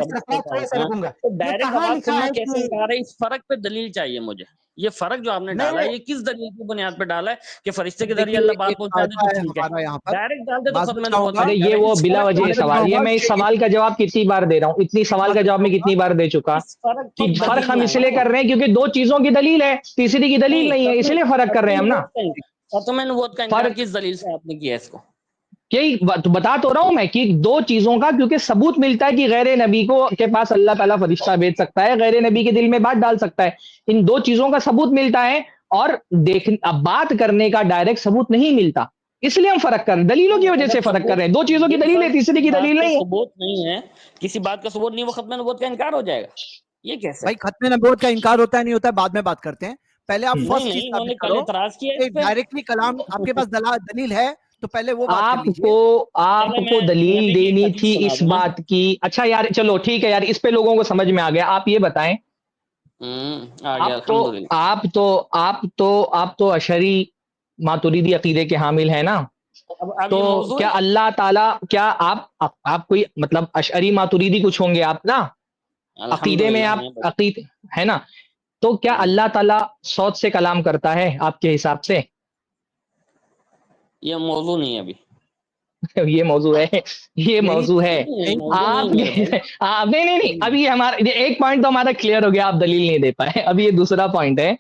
[SPEAKER 2] تو ڈائریکٹ آواز سننا کیسے انکار ہے؟ اس فرق پہ دلیل چاہیے مجھے. یہ فرق جو آپ نے ڈالا ہے یہ کس دلیل کی بنیاد پہ ڈالا ہے کہ فرشتے کے ذریعے اللہ بات پہنچا دے تو ٹھیک ہے،
[SPEAKER 3] ہمارا یہاں پر
[SPEAKER 2] ڈائریکٹ ڈال دے تو ختم
[SPEAKER 3] معذرت
[SPEAKER 2] نبوت
[SPEAKER 3] چاہوں
[SPEAKER 2] کا
[SPEAKER 3] گا.
[SPEAKER 1] ارے
[SPEAKER 2] انکار
[SPEAKER 1] یہ
[SPEAKER 2] ہے.
[SPEAKER 1] وہ
[SPEAKER 2] اس
[SPEAKER 1] بلا
[SPEAKER 2] فرق
[SPEAKER 1] وجہ سوال، یہ میں اس سوال کا جواب کتنی بار دے رہا ہوں، اتنی سوال کا جواب میں کتنی بار دے چکا
[SPEAKER 2] اس فرق
[SPEAKER 1] کہ
[SPEAKER 2] کو
[SPEAKER 1] فرق ہم
[SPEAKER 2] بدلنا
[SPEAKER 1] اس لیے کر رہے ہیں کیونکہ دو چیزوں کی دلیل ہے، تیسری کی دلیل نہیں ہے، اس لیے فرق کر رہے ہیں ہم نا.
[SPEAKER 2] ختم نبوت کا انکار
[SPEAKER 1] فرق
[SPEAKER 2] کس دلیل سے آپ نے کیا اس کو؟
[SPEAKER 1] یہی بتا تو رہا ہوں میں کہ دو چیزوں کا، کیونکہ ثبوت ملتا ہے کہ غیر نبی کو کے پاس اللہ تعالیٰ فرشتہ بھیج سکتا ہے، غیر نبی کے دل میں بات ڈال سکتا ہے. ان دو چیزوں کا ثبوت ملتا ہے اور اب بات کرنے کا ڈائریکٹ ثبوت نہیں ملتا، اس لیے ہم فرق کر رہے ہیں، دلیلوں کی وجہ سے فرق کر رہے ہیں. دو چیزوں کی دلیل ہے، تیسری کی دلیل نہیں ہے.
[SPEAKER 2] ثبوت نہیں ہے، کسی بات کا ثبوت نہیں، وہ ختم نبوت کا انکار ہو جائے گا. یہ کیسے
[SPEAKER 3] بھائی ختم نبوت کا انکار ہوتا ہے نہیں ہوتا ہے بعد میں بات کرتے ہیں. پہلے آپ فرسٹ چیز
[SPEAKER 2] نہیں، انہوں نے
[SPEAKER 3] ثابت
[SPEAKER 2] کل
[SPEAKER 3] کرو
[SPEAKER 2] اعتراض کیا
[SPEAKER 3] کہ
[SPEAKER 2] اس پہ.
[SPEAKER 3] ڈائریکٹلی کلام آپ کے پاس دلیل ہے تو پہلے وہ بات کر
[SPEAKER 1] آپ
[SPEAKER 3] لیجیے.
[SPEAKER 1] کو دلیل دینی تھی اس بات کی. اچھا یار چلو ٹھیک ہے یار، اس پہ لوگوں کو سمجھ میں آ گیا. آپ یہ بتائیں،
[SPEAKER 2] آگے الحمدللہ.
[SPEAKER 1] آپ تو اشعری ماتریدی عقیدے کے حامل ہیں نا؟
[SPEAKER 2] اب
[SPEAKER 1] تو
[SPEAKER 2] یہ موضوع
[SPEAKER 1] کیا اللہ تعالیٰ، کیا آپ کوئی مطلب اشعری ماتریدی کچھ ہوں گے آپ نا عقیدے میں، آپ عقید ہے نا؟ تو کیا اللہ تعالیٰ صوت سے کلام کرتا ہے آپ کے حساب سے؟
[SPEAKER 2] یہ موضوع نہیں ہے ابھی.
[SPEAKER 1] یہ موضوع ہے، یہ موضوع ہے. آپ نہیں ابھی ہمارا ایک پوائنٹ تو ہمارا کلیئر ہو گیا، آپ دلیل نہیں دے پائے. ابھی یہ دوسرا پوائنٹ ہے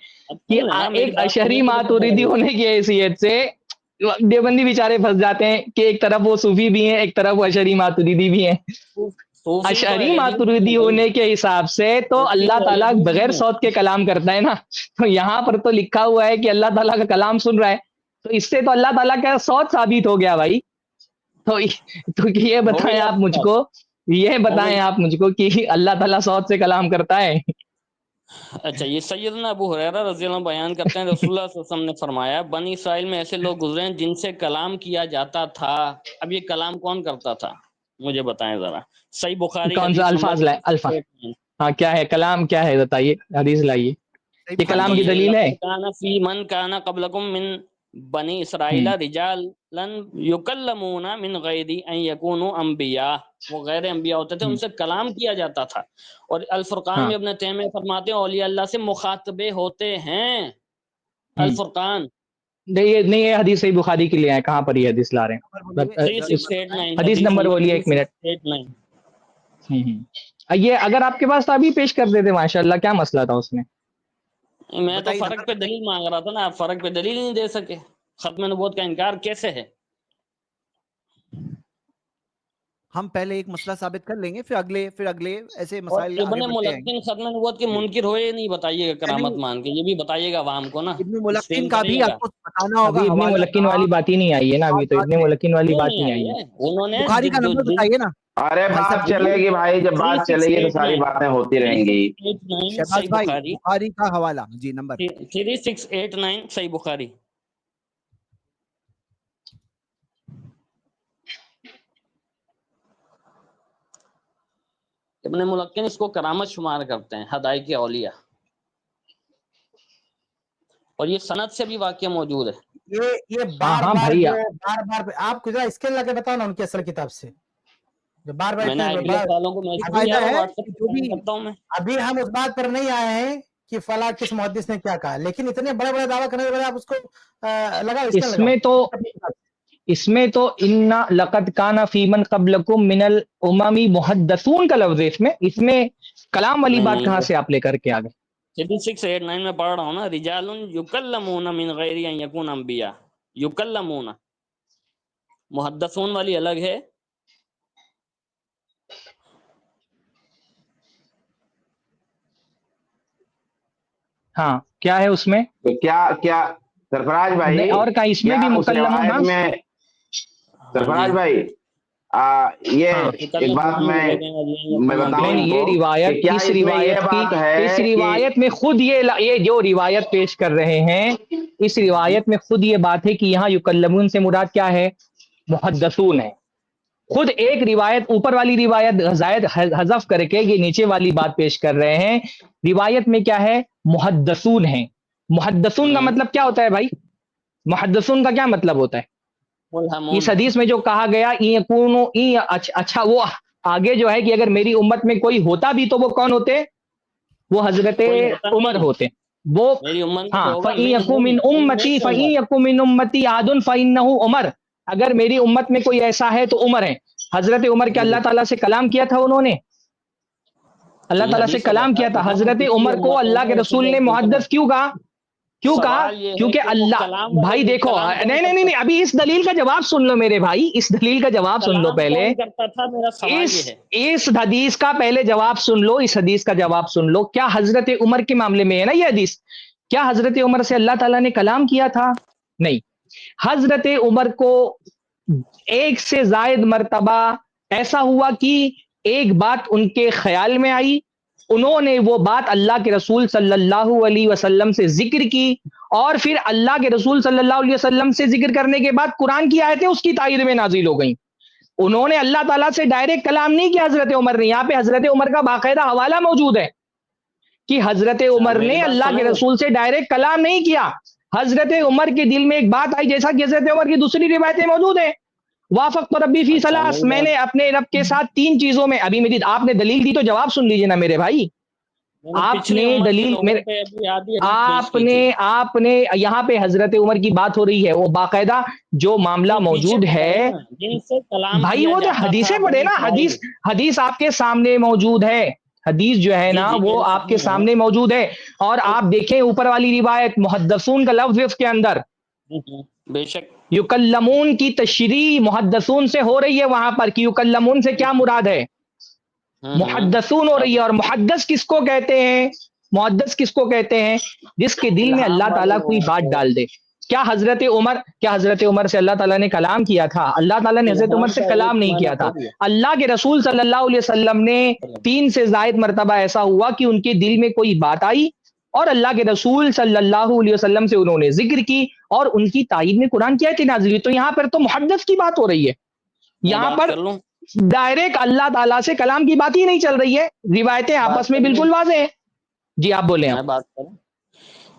[SPEAKER 1] کہ ایک اشعری ماتریدی ہونے کی حیثیت سے دیوبندی بیچارے پھنس جاتے ہیں کہ ایک طرف وہ صوفی بھی ہیں، ایک طرف وہ اشعری ماتریدی بھی ہیں. اشعری ماتریدی ہونے کے حساب سے تو اللہ تعالیٰ بغیر صوت کے کلام کرتا ہے نا. تو یہاں پر تو لکھا ہوا ہے کہ اللہ تعالیٰ کا کلام سن رہا ہے، تو اس سے تو اللہ تعالیٰ کا صوت ثابت ہو گیا بھائی. تو یہ بتائیں آپ مجھ کو کہ اللہ تعالیٰ صوت سے کلام کرتا ہے؟
[SPEAKER 2] اچھا، یہ سیدنا ابو ہریرہ رضی اللہ عنہ بیان کرتے ہیں رسول اللہ صلی اللہ علیہ وسلم نے فرمایا بنی اسرائیل میں ایسے لوگ گزرے ہیں جن سے کلام کیا جاتا تھا. اب یہ کلام کون کرتا تھا مجھے بتائیں ذرا. صحیح بخاری
[SPEAKER 1] کون سا الفاظ لائے؟ الفاظ ہاں کیا ہے کلام، کیا ہے بتائیے، حدیث لائیے. یہ کلام کی دلیل ہے؟
[SPEAKER 2] کان فی من کان قبلکم من بنی اسرائیل رجالن یکلمون من غیر ان یکونوا انبیاء، وہ غیر انبیاء ہوتے تھے، ان سے کلام کیا جاتا تھا. اور الفرقان میں ابن تیمیہ فرماتے ہیں اولیاء اللہ سے مخاطبے ہوتے ہیں. الفرقان
[SPEAKER 1] نہیں یہ حدیث صحیح بخاری کے لیے ہے. کہاں پر یہ حدیث لا رہے ہیں؟ حدیث نمبر بولیے ایک منٹ. یہ اگر آپ کے پاس تھا ابھی پیش کر دیتے ماشاءاللہ. کیا مسئلہ تھا اس میں؟
[SPEAKER 2] میں تو فرق پہ دلیل مانگ رہا تھا نا، آپ فرق پہ دلیل نہیں دے سکے. ختم نبوت کا انکار کیسے ہے؟
[SPEAKER 3] ہم پہلے ایک مسئلہ ثابت کر لیں گے، پھر اگلے ایسے مسائل
[SPEAKER 2] ابن ملقن ختم نبوت کے منکر ہوئے نہیں بتائیے گا کرامت مان کے، یہ بھی بتائیے گا عوام کو نا.
[SPEAKER 3] ابن ملقن کا بھی آپ کو بتانا ہوگا.
[SPEAKER 1] ابھی ابن ملقن والی بات ہی نہیں آئی ہے نا، ابھی تو ابن ملقن والی بات نہیں آئی ہے.
[SPEAKER 2] انہوں نے
[SPEAKER 3] بخاری کا نمبر بتائیے نا.
[SPEAKER 6] ارے بات چلے گی بھائی، جب بات چلے گی تو ساری باتیں ہوتی رہیں گی.
[SPEAKER 3] شہباز بھائی بخاری کا حوالہ جی نمبر
[SPEAKER 2] 3689 صحیح بخاری. ابن ملقن اس کو کرامت شمار کرتے ہیں، حدائق اولیاء، اور یہ سند سے بھی واقعہ موجود ہے.
[SPEAKER 5] یہ بار بار آپ کو ذرا اس کے لگے بتاؤ نا ان کی اصل کتاب سے جو بار بار.
[SPEAKER 2] میں نے والوں کو
[SPEAKER 5] ابھی ہم اس بات پر نہیں آئے ہیں کہ فلاں کس محدث نے کیا کہا، لیکن اتنے بڑے بڑے دعویٰ کرنے کے بعد آپ اس کو لگا.
[SPEAKER 1] اس میں تو ان لقد کان فی من قبلکم من الامم محدثون کا لفظ ہے. اس میں کلام والی بات کہاں سے آپ لے کر کے آ گئے؟
[SPEAKER 2] 3689 میں پڑھ رہا ہوں نا، رجال یکلمون من غیر ان یکون انبیاء. یکلمون، محدثون والی الگ ہے.
[SPEAKER 1] ہاں کیا ہے اس میں؟
[SPEAKER 6] کیا سرفراز بھائی،
[SPEAKER 1] اور کا اس میں بھی مکلمون
[SPEAKER 6] میں سرفراز بھائی یہ ایک بات میں بتاؤں،
[SPEAKER 1] یہ روایت اس روایت میں خود یہ جو روایت پیش کر رہے ہیں، اس روایت میں خود یہ بات ہے کہ یہاں یکلمون سے مراد کیا ہے؟ محدثون ہے. خود ایک روایت اوپر والی روایت زائد حذف کر کے یہ نیچے والی بات پیش کر رہے ہیں. روایت میں کیا ہے؟ محدثون ہیں. محدثون کا مطلب کیا ہوتا ہے بھائی؟ محدثون کا کیا مطلب ہوتا ہے؟ اس حدیث میں جو کہا گیا اچھا وہ آگے جو ہے کہ اگر میری امت میں کوئی ہوتا بھی تو وہ کون ہوتے؟ وہ حضرت عمر ہوتے. وہ ہاں فَإِن يَكُن مِّنْ أُمَّتِي فَإِن يَكُن مِّنْ أُمَّتِي عَادٌ فَإِنَّهُ عُمَرٌ. اگر میری امت میں کوئی ایسا ہے تو عمر ہے. حضرت عمر کے اللہ تعالیٰ سے کلام کیا تھا انہوں نے، اللہ تعالیٰ سے کلام کیا تھا. حضرت عمر کو اللہ کے رسول نے محدث کیوں کہا؟ کیونکہ اللہ بھائی دیکھو نہیں ابھی اس دلیل کا جواب سن لو میرے بھائی، اس دلیل کا جواب سن لو پہلے. اس حدیث کا پہلے جواب سن لو، اس حدیث کا جواب سن لو. کیا حضرت عمر کے معاملے میں ہے نا یہ حدیث، کیا حضرت عمر سے اللہ تعالیٰ نے کلام کیا تھا؟ نہیں. حضرت عمر کو ایک سے زائد مرتبہ ایسا ہوا کہ ایک بات ان کے خیال میں آئی، انہوں نے وہ بات اللہ کے رسول صلی اللہ علیہ وسلم سے ذکر کی، اور پھر اللہ کے رسول صلی اللہ علیہ وسلم سے ذکر کرنے کے بعد قرآن کی آیتیں اس کی تائید میں نازل ہو گئیں. انہوں نے اللہ تعالیٰ سے ڈائریکٹ کلام نہیں کیا حضرت عمر نے. یہاں پہ حضرت عمر کا باقاعدہ حوالہ موجود ہے کہ حضرت عمر نے اللہ کے رسول سے ڈائریکٹ کلام نہیں کیا. حضرت عمر کے دل میں ایک بات آئی، جیسا کہ حضرت عمر کی دوسری روایتیں موجود ہیں، وافقت ربی فی ثلاث، میں نے اپنے رب کے ساتھ 3 چیزوں میں. ابھی میری آپ نے دلیل دی تو جواب سن لیجئے نا میرے بھائی. آپ نے دلیل آپ نے یہاں پہ حضرت عمر کی بات ہو رہی ہے، وہ باقاعدہ جو معاملہ موجود ہے بھائی، وہ تو حدیثیں پڑھے نا. حدیث آپ کے سامنے موجود ہے، حدیث جو ہے نا وہ آپ کے سامنے موجود ہے. اور آپ دیکھیں اوپر والی روایت محدثون کا لفظ اس کے اندر،
[SPEAKER 2] بے شک
[SPEAKER 1] یکلمون کی تشریح محدثون سے ہو رہی ہے وہاں پر، کہ یکلمون سے کیا مراد ہے؟ محدثون ہو رہی ہے. اور محدث کس کو کہتے ہیں؟ محدث کس کو کہتے ہیں؟ جس کے دل میں اللہ تعالیٰ کوئی بات ڈال دے. کیا حضرت عمر سے اللہ تعالیٰ نے کلام کیا تھا؟ اللہ تعالیٰ نے حضرت عمر سے کلام نہیں کیا تھا. اللہ کے رسول صلی اللہ علیہ وسلم نے 3 سے زائد مرتبہ ایسا ہوا کہ ان کے دل میں کوئی بات آئی، اور اللہ کے رسول صلی اللہ علیہ وسلم سے انہوں نے ذکر کی، اور ان کی تائید میں قرآن کی آیتیں نازل ہوئی. تو یہاں پر تو محدث کی بات ہو رہی ہے، یہاں پر ڈائریکٹ اللہ تعالیٰ سے کلام کی بات ہی نہیں چل رہی ہے. روایتیں آپس میں بالکل واضح ہیں. جی آپ بولیں.
[SPEAKER 2] میں بات کروں،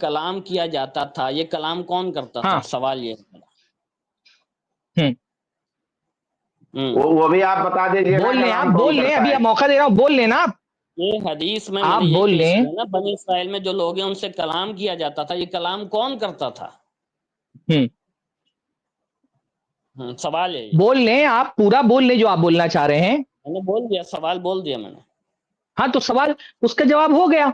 [SPEAKER 2] کلام کیا جاتا تھا. یہ کلام کون کرتا تھا؟
[SPEAKER 1] ہاں
[SPEAKER 2] سوال یہ ہے.
[SPEAKER 6] وہ بھی آپ بتا دیجیے نا
[SPEAKER 1] بول لیں،
[SPEAKER 6] کلام
[SPEAKER 1] آپ
[SPEAKER 6] کون
[SPEAKER 1] بول لیں،
[SPEAKER 6] کرتا
[SPEAKER 1] ابھی
[SPEAKER 6] ہے.
[SPEAKER 1] آپ موقع دے رہا ہوں، بول لیں نا آپ.
[SPEAKER 2] یہ حدیث میں
[SPEAKER 1] آپ
[SPEAKER 2] نے یہی
[SPEAKER 1] بول
[SPEAKER 2] پیش
[SPEAKER 1] لیں.
[SPEAKER 2] کیا نا، بنی اسرائیل میں جو لوگ ہیں ان سے کلام کیا جاتا تھا. یہ کلام کون کرتا تھا؟ سوال ہے یہ.
[SPEAKER 1] بول لیں، آپ پورا بول لیں جو آپ بولنا چاہ رہے ہیں.
[SPEAKER 2] میں نے بول دیا، سوال بول دیا میں نے.
[SPEAKER 1] ہاں تو سوال اس کا جواب ہو گیا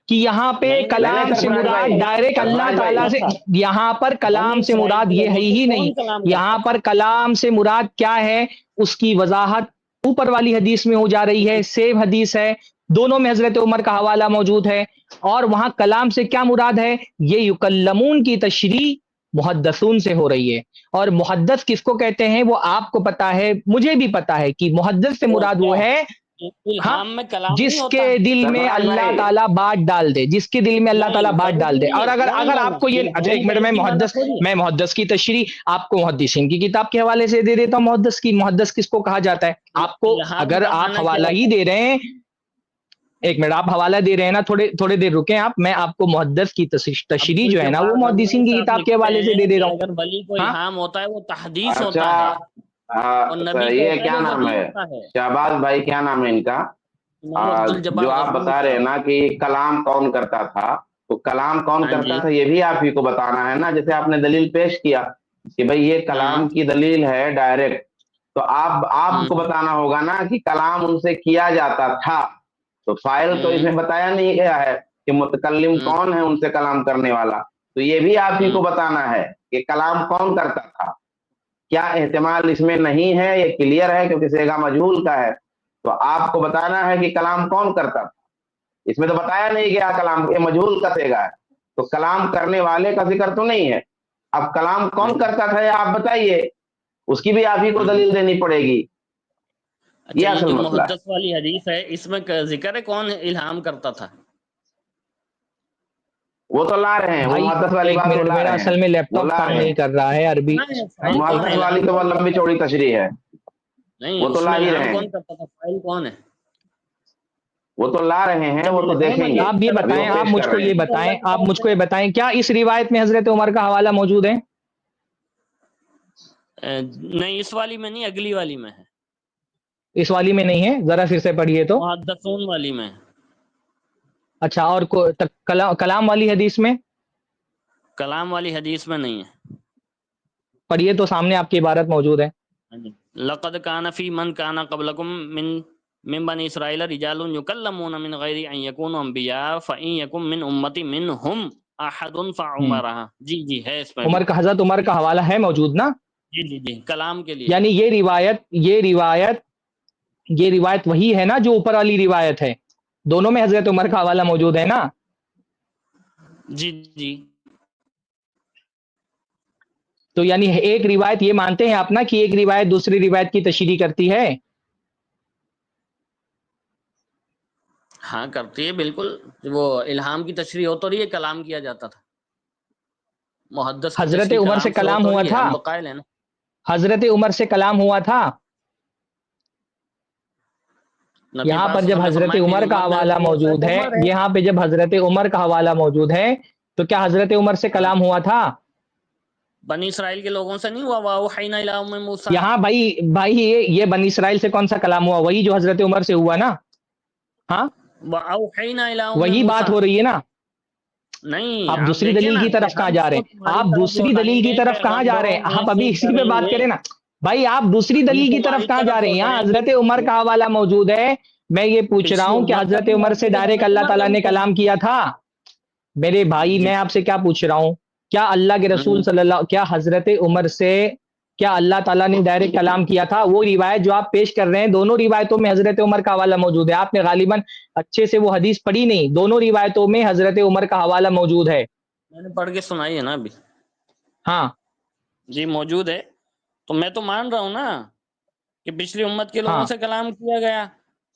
[SPEAKER 1] کہ یہاں پہ
[SPEAKER 2] نہیں،
[SPEAKER 1] کلام سے
[SPEAKER 6] سرفراز
[SPEAKER 1] مراد
[SPEAKER 6] بھائی،
[SPEAKER 1] ڈائریکٹ اللہ
[SPEAKER 6] سرفراز بھائی،
[SPEAKER 1] تعالیٰ سے، یہاں پر کلام
[SPEAKER 2] بنی
[SPEAKER 1] سے
[SPEAKER 2] اسرائیل
[SPEAKER 1] مراد
[SPEAKER 2] کے
[SPEAKER 1] یہ ہے
[SPEAKER 2] لوگوں سے
[SPEAKER 1] ہی نہیں.
[SPEAKER 2] کون کلام کرتا
[SPEAKER 1] یہاں
[SPEAKER 2] تھا؟
[SPEAKER 1] پر کلام سے مراد کیا ہے اس کی وضاحت اوپر والی حدیث میں ہو جا رہی ہے. سیب حدیث ہے، دونوں میں حضرت عمر کا حوالہ موجود ہے. اور وہاں کلام سے کیا مراد ہے؟ یہ یکلمون کی تشریح محدثون سے ہو رہی ہے. اور محدث کس کو کہتے ہیں وہ آپ کو پتا ہے، مجھے بھی پتا ہے کہ محدث سے
[SPEAKER 2] تو
[SPEAKER 1] مراد
[SPEAKER 2] کیا
[SPEAKER 1] وہ ہے ہاں
[SPEAKER 2] الہام میں کلام نہیں
[SPEAKER 1] جس
[SPEAKER 2] ہوتا؟
[SPEAKER 1] کے دل میں
[SPEAKER 6] سرفراز
[SPEAKER 1] اللہ
[SPEAKER 6] بھائی،
[SPEAKER 1] تعالیٰ بات ڈال دے، جس کے دل میں اللہ تعالیٰ
[SPEAKER 2] نہیں،
[SPEAKER 1] بات ڈال
[SPEAKER 2] ضروری
[SPEAKER 1] دے.
[SPEAKER 2] نہیں
[SPEAKER 1] اور
[SPEAKER 2] ہے.
[SPEAKER 1] اگر
[SPEAKER 2] نہیں
[SPEAKER 1] اگر
[SPEAKER 2] نہیں
[SPEAKER 1] آپ کو یہ اچھا ایک منٹ،
[SPEAKER 2] الہام کا معنی تھوڑی ہے.
[SPEAKER 1] میں محدث کی تشریح آپ کو محدثین کی کتاب کے حوالے سے دے دیتا ہوں. محدث کی، محدث کس کو کہا جاتا ہے؟ آپ کو
[SPEAKER 2] الہام
[SPEAKER 1] اگر
[SPEAKER 2] کا
[SPEAKER 1] آپ
[SPEAKER 2] معنی کیا
[SPEAKER 1] حوالہ ہی
[SPEAKER 2] ہوتا ہے؟
[SPEAKER 1] دے رہے ہیں، ایک منٹ، آپ حوالہ دے رہے ہیں نا، تھوڑے دیر رکیں آپ، میں آپ کو محدث کی
[SPEAKER 2] اب
[SPEAKER 1] تشریح جو ہے نا وہ
[SPEAKER 2] گلزار
[SPEAKER 1] محدثین
[SPEAKER 2] رمضان
[SPEAKER 1] کی
[SPEAKER 2] صاحب
[SPEAKER 1] کتاب کے
[SPEAKER 2] لکھتے
[SPEAKER 1] حوالے سے
[SPEAKER 2] ہیں
[SPEAKER 1] دے دے
[SPEAKER 2] کہ
[SPEAKER 1] رہا ہوں.
[SPEAKER 2] اگر ولی کو
[SPEAKER 1] ہاں
[SPEAKER 2] الہام ہوتا ہے وہ تحدیث
[SPEAKER 6] اچھا،
[SPEAKER 2] ہوتا ہے، اور نبی
[SPEAKER 6] یہ
[SPEAKER 2] کہتا ہے
[SPEAKER 6] کیا
[SPEAKER 2] وہ
[SPEAKER 6] نام
[SPEAKER 2] وحی
[SPEAKER 6] ہے؟
[SPEAKER 2] ہوتا ہے.
[SPEAKER 6] شہباز بھائی کیا نام ہے ان کا؟
[SPEAKER 2] محمد عبد الجبار
[SPEAKER 6] جو آپ
[SPEAKER 2] غزنوی
[SPEAKER 6] بتا رہے ہیں
[SPEAKER 2] صاحب.
[SPEAKER 6] نا کہ کلام کون کرتا تھا، تو کلام کون
[SPEAKER 2] ہاں
[SPEAKER 6] کرتا
[SPEAKER 2] جی.
[SPEAKER 6] تھا یہ بھی آپ ہی کو بتانا ہے نا. جیسے آپ نے دلیل پیش کیا کہ بھئی یہ کلام کی دلیل ہے ڈائریکٹ، تو آپ کو بتانا ہوگا نا کہ کلام ان سے کیا جاتا تھا. تو فاعل تو اس میں بتایا نہیں گیا ہے کہ متکلم کون ہے ان سے کلام کرنے والا. تو یہ بھی آپ ہی کو بتانا ہے کہ کلام کون کرتا تھا. کیا احتمال اس میں نہیں ہے؟ یہ کلیئر ہے کیونکہ صیغہ مجہول کا ہے. تو آپ کو بتانا ہے کہ کلام کون کرتا تھا. اس میں تو بتایا نہیں گیا کلام، یہ مجہول کا صیغہ ہے، تو کلام کرنے والے کا ذکر تو نہیں ہے. اب کلام کون کرتا تھا یہ آپ بتائیے، اس کی بھی آپ ہی کو دلیل دینی پڑے گی.
[SPEAKER 2] اچھا،
[SPEAKER 6] یہ
[SPEAKER 2] یہ
[SPEAKER 6] اصل
[SPEAKER 2] جو
[SPEAKER 6] مسئلہ ہے.
[SPEAKER 2] محدث والی حدیث ہے اس میں ذکر ہے کون الہام کرتا تھا؟
[SPEAKER 6] وہ تو لا رہے ہیں، وہ
[SPEAKER 1] بھائی
[SPEAKER 6] محدث والی
[SPEAKER 1] ایک
[SPEAKER 6] بات وہ
[SPEAKER 1] منٹ،
[SPEAKER 6] لا
[SPEAKER 1] میرا
[SPEAKER 6] رہے ہیں،
[SPEAKER 1] اصل میں لیپ
[SPEAKER 6] وہ
[SPEAKER 1] ٹاپ
[SPEAKER 6] لا
[SPEAKER 1] کام
[SPEAKER 6] رہے
[SPEAKER 1] نہیں
[SPEAKER 6] ہیں.
[SPEAKER 1] کر رہا ہے عربی.
[SPEAKER 2] فائل کون
[SPEAKER 6] محدث
[SPEAKER 2] ہے؟
[SPEAKER 6] والی تو وہ لمبی چوڑی تشریح ہے،
[SPEAKER 2] نہیں،
[SPEAKER 6] وہ تو
[SPEAKER 2] اس
[SPEAKER 6] لا
[SPEAKER 2] میں
[SPEAKER 6] ہی
[SPEAKER 2] الہام
[SPEAKER 6] رہے ہیں،
[SPEAKER 2] کون کرتا تھا؟ فائل کون ہے؟
[SPEAKER 6] وہ تو لا رہے ہیں،
[SPEAKER 2] جب
[SPEAKER 6] وہ تو
[SPEAKER 2] الہام
[SPEAKER 6] دیکھیں گے.
[SPEAKER 1] آپ یہ
[SPEAKER 6] ابھی وہ
[SPEAKER 1] بتائیں، آپ
[SPEAKER 6] پیش
[SPEAKER 1] مجھ
[SPEAKER 6] کر
[SPEAKER 1] کو
[SPEAKER 6] رہے
[SPEAKER 1] یہ
[SPEAKER 6] ہیں.
[SPEAKER 2] تو اللہ
[SPEAKER 1] بتائیں،
[SPEAKER 2] کی
[SPEAKER 1] آپ
[SPEAKER 2] طرف
[SPEAKER 1] مجھ کو
[SPEAKER 2] سے
[SPEAKER 1] یہ بتائیں کیا اس روایت میں حضرت عمر کا حوالہ موجود ہے؟
[SPEAKER 2] نہیں، اس والی میں نہیں، اگلی والی میں ہے.
[SPEAKER 1] اس والی میں نہیں ہے، ذرا پھر سے پڑھیے تو.
[SPEAKER 2] محدثون والی میں ہے.
[SPEAKER 1] اچھا، اور کلام والی حدیث میں
[SPEAKER 2] کلام والی حدیث میں نہیں ہے.
[SPEAKER 1] پڑھیے تو، سامنے آپ کی عبارت موجود ہے.
[SPEAKER 2] لقد كان في من كان قبلكم من بني اسرائيل رجال يكلمون من غير ان يكونوا انبياء فان يكن من امتي منهم احد فعمرها. جی ہے اس میں بھی.
[SPEAKER 1] حضرت عمر کا حوالہ ہے موجود نا؟
[SPEAKER 2] جی کلام کے لیے.
[SPEAKER 1] یعنی یہ روایت وہی ہے نا جو اوپر والی روایت ہے، دونوں میں حضرت عمر کا حوالہ موجود ہے نا؟
[SPEAKER 2] جی
[SPEAKER 1] تو یعنی ایک روایت یہ مانتے ہیں آپ نا کہ ایک روایت دوسری روایت کی تشریح کرتی ہے؟
[SPEAKER 2] ہاں کرتی ہے بالکل. وہ الہام کی تشریح ہو تو رہی ہے، کلام کیا جاتا تھا. محدث کی
[SPEAKER 1] حضرت
[SPEAKER 2] تشریح
[SPEAKER 1] عمر سے
[SPEAKER 2] کلام سے ہو
[SPEAKER 1] کلام
[SPEAKER 2] تو
[SPEAKER 1] ہوا
[SPEAKER 2] رہی ہے،
[SPEAKER 1] تھا؟
[SPEAKER 2] ہم تو قائل ہیں نا.
[SPEAKER 1] حضرت عمر سے کلام ہوا تھا؟
[SPEAKER 2] نبی
[SPEAKER 1] یہاں
[SPEAKER 2] پاک
[SPEAKER 1] پر
[SPEAKER 2] صلی اللہ
[SPEAKER 1] جب
[SPEAKER 2] علیہ وسلم نے
[SPEAKER 1] حضرت
[SPEAKER 2] فرمایا میری
[SPEAKER 1] عمر کا
[SPEAKER 2] امت میں
[SPEAKER 1] حوالہ
[SPEAKER 2] وہ
[SPEAKER 1] موجود ہے،
[SPEAKER 2] عمر
[SPEAKER 1] یہاں پہ جب حضرت عمر کا حوالہ موجود ہے تو کیا حضرت عمر سے کلام ہوا تھا؟
[SPEAKER 2] بنی اسرائیل کے لوگوں سے نہیں ہوا. وَأَوْحَيْنَا إِلَىٰ أُمِّ مُوسَىٰ.
[SPEAKER 1] یہاں بھائی یہ بنی اسرائیل سے کون سا کلام ہوا؟ وہی جو حضرت عمر سے ہوا نا. ہاں
[SPEAKER 2] وَأَوْحَيْنَا إِلَىٰ أُمِّ
[SPEAKER 1] وہی بات
[SPEAKER 2] مُوسَىٰ.
[SPEAKER 1] ہو رہی ہے نا.
[SPEAKER 2] نہیں،
[SPEAKER 1] آپ
[SPEAKER 2] آپ
[SPEAKER 1] دوسری
[SPEAKER 2] دیکھیں
[SPEAKER 1] دلیل
[SPEAKER 2] نا
[SPEAKER 1] کی
[SPEAKER 2] کہ
[SPEAKER 1] طرف کہاں
[SPEAKER 2] ہم
[SPEAKER 1] جا
[SPEAKER 2] اس
[SPEAKER 1] رہے
[SPEAKER 2] کو
[SPEAKER 1] ہیں؟
[SPEAKER 2] تمہاری
[SPEAKER 1] آپ
[SPEAKER 2] طرف
[SPEAKER 1] دوسری
[SPEAKER 2] لوٹائیں
[SPEAKER 1] دلیل کی
[SPEAKER 2] گے،
[SPEAKER 1] طرف کہاں جا رہے
[SPEAKER 2] پیغمبروں
[SPEAKER 1] ہیں؟
[SPEAKER 2] میں
[SPEAKER 1] آپ ابھی
[SPEAKER 2] سے
[SPEAKER 1] اسی پہ
[SPEAKER 2] کریں
[SPEAKER 1] بات
[SPEAKER 2] گے،
[SPEAKER 1] کریں نا بھائی. آپ دوسری
[SPEAKER 2] ہم
[SPEAKER 1] دلیل کی طرف
[SPEAKER 2] تمہاری
[SPEAKER 1] کہاں جا رہے ہیں؟ یہاں
[SPEAKER 2] لوٹائیں گے
[SPEAKER 1] حضرت عمر کا حوالہ موجود ہے. میں یہ پوچھ رہا
[SPEAKER 2] پچھلی
[SPEAKER 1] ہوں کہ
[SPEAKER 2] امت کا
[SPEAKER 1] حضرت
[SPEAKER 2] بھی
[SPEAKER 1] عمر سے
[SPEAKER 2] موجود ہے،
[SPEAKER 1] ڈائریکٹ
[SPEAKER 2] حضرت
[SPEAKER 1] اللہ
[SPEAKER 2] عمر کا
[SPEAKER 1] تعالیٰ
[SPEAKER 2] بھی
[SPEAKER 1] نے کلام
[SPEAKER 2] موجود
[SPEAKER 1] کیا تھا؟ میرے بھائی
[SPEAKER 2] ہے.
[SPEAKER 1] میں آپ سے کیا پوچھ رہا ہوں، کیا اللہ کے رسول صلی اللہ، کیا حضرت عمر سے کیا اللہ تعالیٰ نے ڈائریکٹ کلام کیا تھا؟ وہ روایت جو آپ پیش کر رہے ہیں، دونوں روایتوں میں حضرت عمر کا حوالہ موجود ہے. آپ نے غالباً اچھے سے وہ حدیث پڑھی نہیں. دونوں روایتوں میں حضرت عمر کا حوالہ موجود ہے.
[SPEAKER 2] میں نے پڑھ کے سنائی ہے نا ابھی.
[SPEAKER 1] ہاں
[SPEAKER 2] جی موجود ہے. تو میں تو مان رہا ہوں نا کہ پچھلی امت کے لوگوں
[SPEAKER 1] ہاں
[SPEAKER 2] سے کلام کیا گیا،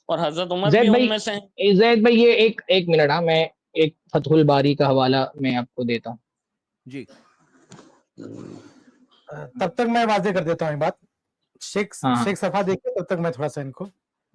[SPEAKER 2] اور حضرت عمر بھی
[SPEAKER 1] زید
[SPEAKER 2] ان میں سے ہیں.
[SPEAKER 1] بھائی یہ ایک منٹ. ہاں میں ایک فتح الباری کا حوالہ میں آپ کو دیتا ہوں.
[SPEAKER 3] جی
[SPEAKER 5] تب تک میں واضح کر دیتا ہوں یہ بات. شیخ
[SPEAKER 1] ہاں
[SPEAKER 5] صفحہ دیکھیے، تب تک میں تھوڑا سا ان کو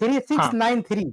[SPEAKER 5] 3693,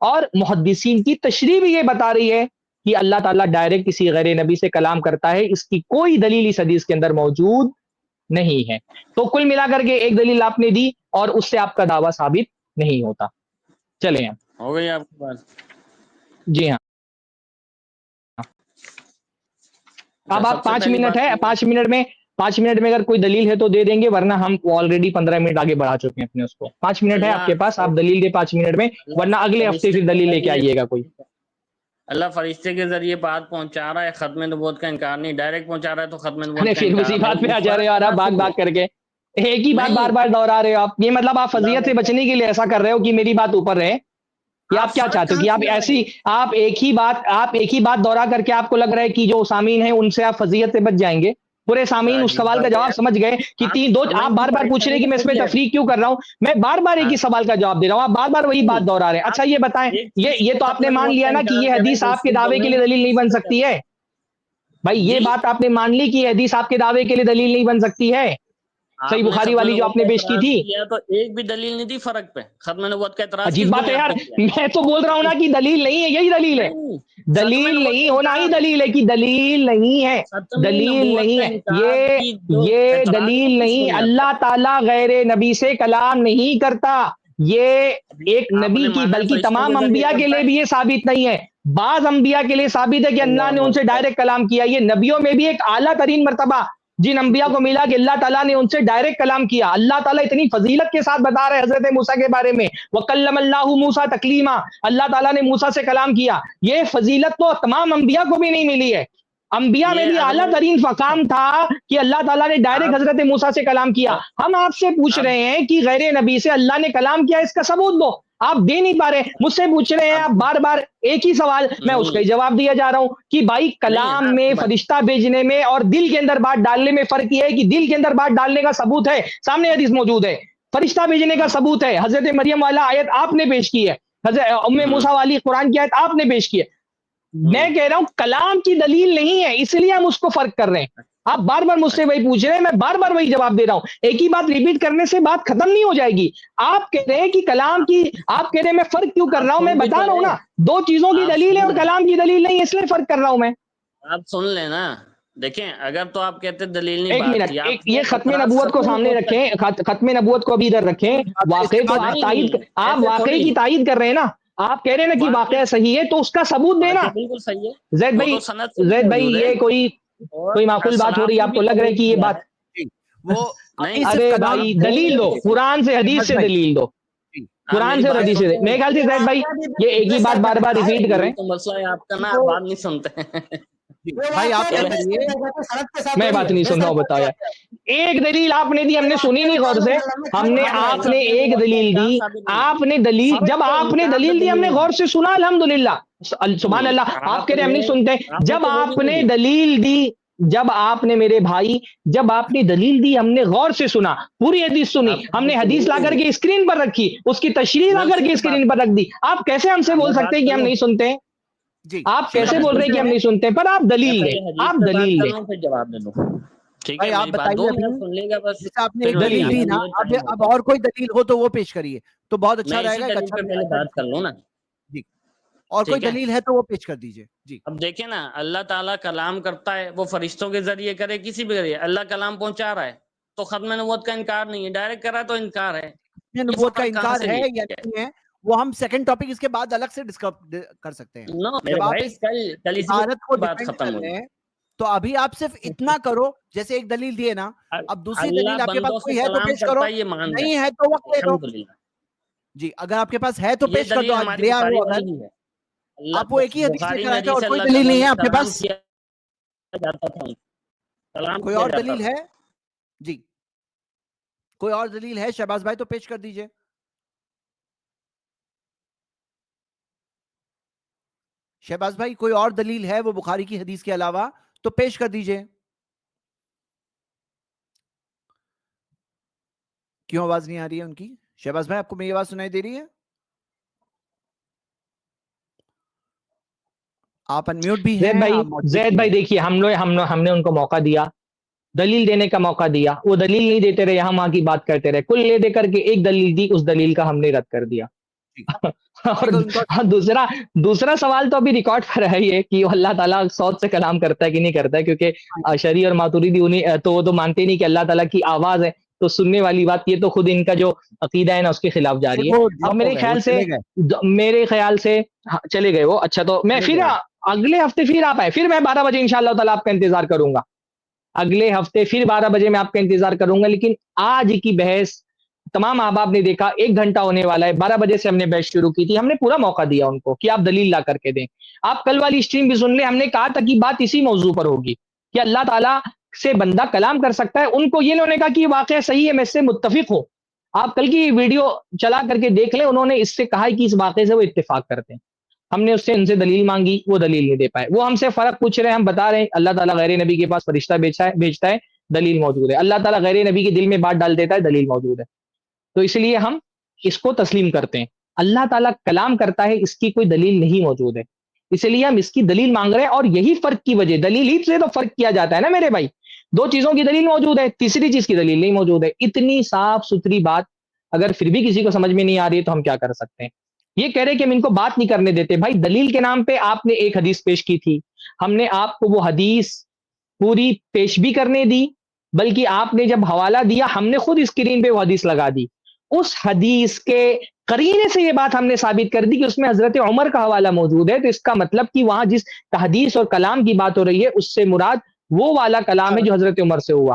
[SPEAKER 1] اور محدثین کی تشریح بھی یہ بتا رہی ہے کہ اللہ تعالیٰ ڈائریکٹ کسی غیر نبی سے کلام کرتا ہے، اس کی کوئی دلیل اس حدیث کے اندر موجود نہیں ہے. تو کل ملا کر کے ایک دلیل آپ نے دی اور اس سے آپ کا دعویٰ ثابت نہیں ہوتا. چلیں
[SPEAKER 2] ہو گئی آپ کی بات.
[SPEAKER 1] جی ہاں. اب آپ 5 منٹ ہے، 5 منٹ میں اگر کوئی دلیل ہے تو دے دیں گے، ورنہ ہم آلریڈی 15 منٹ آگے بڑھا چکے ہیں اپنے اس کو. 5 منٹ ہے آپ کے پاس، آپ دلیل دے 5 منٹ میں، ورنہ اگلے ہفتے پھر دلیل لے کے آئیے گا کوئی.
[SPEAKER 2] اللہ فرشتے کے ذریعے بات پہنچا رہا ہے، ختم نبوت کا انکار نہیں. ڈائریکٹ پہنچا رہا ہے تو ختم نبوت کا
[SPEAKER 1] پھر
[SPEAKER 2] انکار
[SPEAKER 1] اسی بات پہ آ جا رہے ہو یار، آپ بھاگ بھاگ کر کے ایک ہی بات
[SPEAKER 2] نہیں.
[SPEAKER 1] بار بار دہرا رہے ہو آپ. یہ مطلب آپ فضیلت سے بچنے کے لیے ایسا کر رہے ہو کہ میری بات اوپر رہے، کہ آپ کیا چاہتے ہو کہ آپ ایسی آپ ایک ہی بات دہرا کر کے آپ کو لگ رہا ہے کہ جو سامعین ہیں ان سے آپ فضیلت سے بچ جائیں گے. پورے سامعین اس سوال کا جواب سمجھ گئے کہ آپ بار بار پوچھ رہے ہیں کہ میں اس میں تفریق کیوں کر رہا ہوں. میں بار بار ایک ہی سوال کا جواب دے رہا ہوں، آپ بار بار وہی بات دہرا رہے ہیں. اچھا یہ بتائیں، یہ تو آپ نے مان لیا نا کہ یہ حدیث آپ کے دعوے کے لیے دلیل نہیں بن سکتی ہے. بھائی یہ بات آپ نے مان لی کہ یہ حدیث آپ کے دعوے کے لیے دلیل نہیں بن سکتی ہے. صحیح بخاری والی جو آپ نے پیش کی تھی،
[SPEAKER 2] تو ایک بھی دلیل نہیں دی فرق پہ. ختم نبوت کا اعتراض
[SPEAKER 1] عجیب بات ہے یار. میں تو بول رہا ہوں نا کہ دلیل نہیں ہے، یہی دلیل ہے. دلیل نہیں ہونا ہی دلیل ہے کہ دلیل نہیں ہے، دلیل نہیں ہے. یہ دلیل نہیں. اللہ تعالیٰ غیر نبی سے کلام نہیں کرتا. یہ ایک نبی کی بلکہ تمام انبیاء کے لیے بھی یہ ثابت نہیں ہے. بعض انبیاء کے لیے ثابت ہے کہ اللہ نے ان سے ڈائریکٹ کلام کیا. یہ نبیوں میں بھی ایک اعلیٰ ترین مرتبہ جن انبیاء کو ملا کہ اللہ تعالیٰ نے ان سے ڈائریکٹ کلام کیا. اللہ تعالیٰ اتنی فضیلت کے ساتھ بتا رہے حضرت موسیٰ کے بارے میں، وَكَلَّمَ اللَّهُ مُوسَىٰ تَكْلِيمًا، اللہ تعالیٰ نے موسیٰ سے کلام کیا. یہ فضیلت تو تمام انبیاء کو بھی نہیں ملی ہے. انبیاء میں بھی اعلیٰ ترین مقام تھا کہ اللہ تعالیٰ نے ڈائریکٹ حضرت موسیٰ سے کلام کیا. ہم آپ سے پوچھ رہے ہیں کہ غیر نبی سے اللہ نے کلام کیا، اس کا ثبوت دو. آپ دے نہیں پا رہے. مجھ سے پوچھ رہے ہیں آپ بار بار ایک ہی سوال، میں اس کا جواب دیا جا رہا ہوں کہ بھائی کلام میں فرشتہ بھیجنے میں اور دل کے اندر بات ڈالنے میں فرق یہ ہے کہ دل کے اندر بات ڈالنے کا ثبوت ہے، سامنے حدیث موجود ہے. فرشتہ بھیجنے کا ثبوت ہے، حضرت مریم والا آیت آپ نے پیش کی ہے، حضرت ام موسیٰ والی قرآن کی آیت آپ نے پیش کی ہے. میں کہہ رہا ہوں کلام کی دلیل نہیں ہے، اس لیے ہم اس کو فرق کر رہے ہیں. آپ بار بار مجھ سے وہی پوچھ رہے ہیں، میں بار بار وہی جواب دے رہا ہوں. ایک ہی بات ریپیٹ کرنے سے بات ختم نہیں ہو جائے گی. آپ کہہ رہے ہیں کہ کلام کی، آپ کہہ رہے ہیں میں فرق کیوں کر رہا ہوں. میں بتا رہا ہوں نا، دو چیزوں کی دلیل ہے اور کلام کی دلیل نہیں، اس لیے فرق کر رہا ہوں میں.
[SPEAKER 2] آپ سن لیں نا. دیکھیں اگر تو آپ کہتے دلیل نہیں،
[SPEAKER 1] ایک منٹ، یہ ختم نبوت کو سامنے رکھیں، ختم نبوت کو بھی ادھر رکھیں. واقعے تو آپ واقعے کی تائید کر رہے ہیں نا. آپ کہہ رہے ہیں نا کہ واقعہ صحیح ہے تو اس کا ثبوت دینا.
[SPEAKER 2] بالکل صحیح ہے
[SPEAKER 1] زید بھائی یہ کوئی معقول بات ہو رہی ہے؟ آپ کو لگ رہا ہے کہ یہ بات
[SPEAKER 3] وہ
[SPEAKER 1] ارے بھائی دلیل دو، قرآن سے حدیث سے دلیل دو، قرآن سے حدیث سے. میرے خیال سے زید بھائی یہ ایک ہی بات بار بار ریپیٹ کر رہے ہیں.
[SPEAKER 2] تو مسئلہ ہے آپ کا نا، بات نہیں سنتے
[SPEAKER 3] بھائی. آپ
[SPEAKER 1] میں بات نہیں سن رہا ہوں، بتاؤ یار. ایک دلیل آپ نے دی، ہم نے سنی نہیں غور سے. آپ نے ایک دلیل دی، آپ نے دلیل، جب آپ نے دلیل دی ہم نے غور سے سنا، الحمدللہ سبحان اللہ. آپ کہہ رہے ہم نہیں سنتے. جب آپ نے دلیل دی، جب آپ نے میرے بھائی، جب آپ نے دلیل دی ہم نے غور سے سنا، پوری حدیث سنی. ہم نے حدیث لا کر کے اسکرین پر رکھی، اس کی تشریح لا کر کے اسکرین پر رکھ دی. آپ کیسے ہم سے بول سکتے ہیں کہ ہم نہیں سنتے؟ آپ کیسے بول رہے ہیں کہ ہم نہیں سنتے؟ پر آپ دلیل دیں، آپ دلیل دیں.
[SPEAKER 2] جواب دے دو. ٹھیک ہے،
[SPEAKER 3] آپ بتائیے
[SPEAKER 2] سن لے گا بس.
[SPEAKER 3] آپ نے دلیل دی نا، اب اور کوئی دلیل ہو تو وہ پیش کریے تو بہت اچھا رہے گا.
[SPEAKER 2] پہلے بات کر لوں نا.
[SPEAKER 3] جی، اور کوئی دلیل ہے تو وہ پیش کر دیجئے. جی
[SPEAKER 2] اب دیکھیں نا، اللہ تعالیٰ کلام کرتا ہے، وہ فرشتوں کے ذریعے کرے، کسی بھی ذریعے اللہ کلام پہنچا رہا ہے تو ختم نبوت کا انکار نہیں ہے. ڈائریکٹ کرا تو انکار ہے.
[SPEAKER 3] نبوت کا انکار ہے یا نہیں ہے وہ ہم سیکنڈ ٹاپک اس کے بعد الگ سے ڈسکس کر سکتے ہیں. تو ابھی آپ صرف اتنا کرو، جیسے ایک دلیل دیے نا، اب دوسری دلیل آپ کے پاس کوئی ہے تو پیش کرو، نہیں ہے تو وقت دے دو. جی اگر آپ کے پاس ہے تو پیش کر دو. آپ وہ ایک ہی حدیث لے کر آئے تھے اور کوئی دلیل نہیں ہے آپ کے پاس. کوئی اور دلیل ہے؟ جی کوئی اور دلیل ہے شہباز بھائی تو پیش کر دیجئے. شہباز بھائی کوئی اور دلیل ہے وہ بخاری کی حدیث کے علاوہ تو پیش کر دیجئے. کیوں آواز نہیں آ رہی ہے ان کی؟ شہباز بھائی آپ کو میری آواز سنائی دے رہی ہے؟ آپ انمیوٹ بھی ہیں.
[SPEAKER 1] زید بھائی دیکھیے، ہم نے ان کو موقع دیا، دلیل دینے کا موقع دیا، وہ دلیل نہیں دیتے رہے، یہاں وہاں کی بات کرتے رہے. کل لے دے کر کے ایک دلیل دی، اس دلیل کا ہم نے رد کر دیا. اور دوسرا سوال تو ابھی ریکارڈ پر ہے یہ کہ اللہ تعالیٰ صوت سے کلام کرتا ہے کہ نہیں کرتا ہے، کیونکہ اشعری اور ماتوریدی انہیں تو وہ تو مانتے نہیں کہ اللہ تعالیٰ کی آواز ہے، تو سننے والی بات یہ تو خود ان کا جو عقیدہ ہے نا اس کے خلاف جاری ہے. اور میرے خیال سے چلے گئے وہ. اچھا تو میں پھر اگلے ہفتے پھر آپ آئے، پھر میں 12 بجے انشاءاللہ تعالیٰ آپ کا انتظار کروں گا. اگلے ہفتے پھر 12 بجے میں آپ کا انتظار کروں گا. لیکن آج کی بحث تمام احباب نے دیکھا 1 گھنٹہ ہونے والا ہے. 12 بجے سے ہم نے بحث شروع کی تھی، ہم نے پورا موقع دیا ان کو کہ آپ دلیل لا کر کے دیں. آپ کل والی اسٹریم بھی سن لیں، ہم نے کہا تھا کہ بات اسی موضوع پر ہوگی کہ اللہ تعالیٰ سے بندہ کلام کر سکتا ہے. ان کو یہ انہوں نے کہا کہ یہ واقعہ صحیح ہے، میں اس سے متفق ہوں. آپ کل کی ویڈیو چلا کر کے دیکھ لیں، انہوں نے اس سے کہا ہے کہ اس واقعے سے وہ اتفاق کرتے ہیں. ہم نے ان سے دلیل مانگی، وہ دلیل نہیں دے پائے. وہ ہم سے فرق پوچھ رہے ہیں، ہم بتا رہے ہیں اللہ تعالیٰ غیر نبی کے پاس فرشتہ بھیجتا ہے، دلیل موجود ہے. اللہ تعالیٰ غیر نبی کے دل میں بات ڈال دیتا ہے، دلیل موجود ہے. تو اس لیے ہم اس کو تسلیم کرتے ہیں. اللہ تعالیٰ کلام کرتا ہے، اس کی کوئی دلیل نہیں موجود ہے، اس لیے ہم اس کی دلیل مانگ رہے ہیں. اور یہی فرق کی وجہ، دلیل ہی سے تو فرق کیا جاتا ہے نا میرے بھائی. 2 چیزوں کی دلیل موجود ہے، تیسری چیز کی دلیل نہیں موجود ہے. اتنی صاف ستھری بات اگر پھر بھی کسی کو سمجھ میں نہیں آ رہی ہے تو ہم کیا کر سکتے ہیں. یہ کہہ رہے کہ ہم ان کو بات نہیں کرنے دیتے. بھائی دلیل کے نام پہ آپ نے ایک حدیث پیش کی تھی، ہم نے آپ کو وہ حدیث پوری پیش بھی کرنے دی، بلکہ آپ نے جب حوالہ دیا ہم نے خود اسکرین پہ وہ حدیث لگا دی. اس حدیث کے قرینے سے یہ بات ہم نے ثابت کر دی کہ اس میں حضرت عمر کا حوالہ موجود ہے. تو اس کا مطلب کہ وہاں جس حدیث اور کلام کی بات ہو رہی ہے اس سے مراد وہ والا کلام ہے جو حضرت عمر سے ہوا.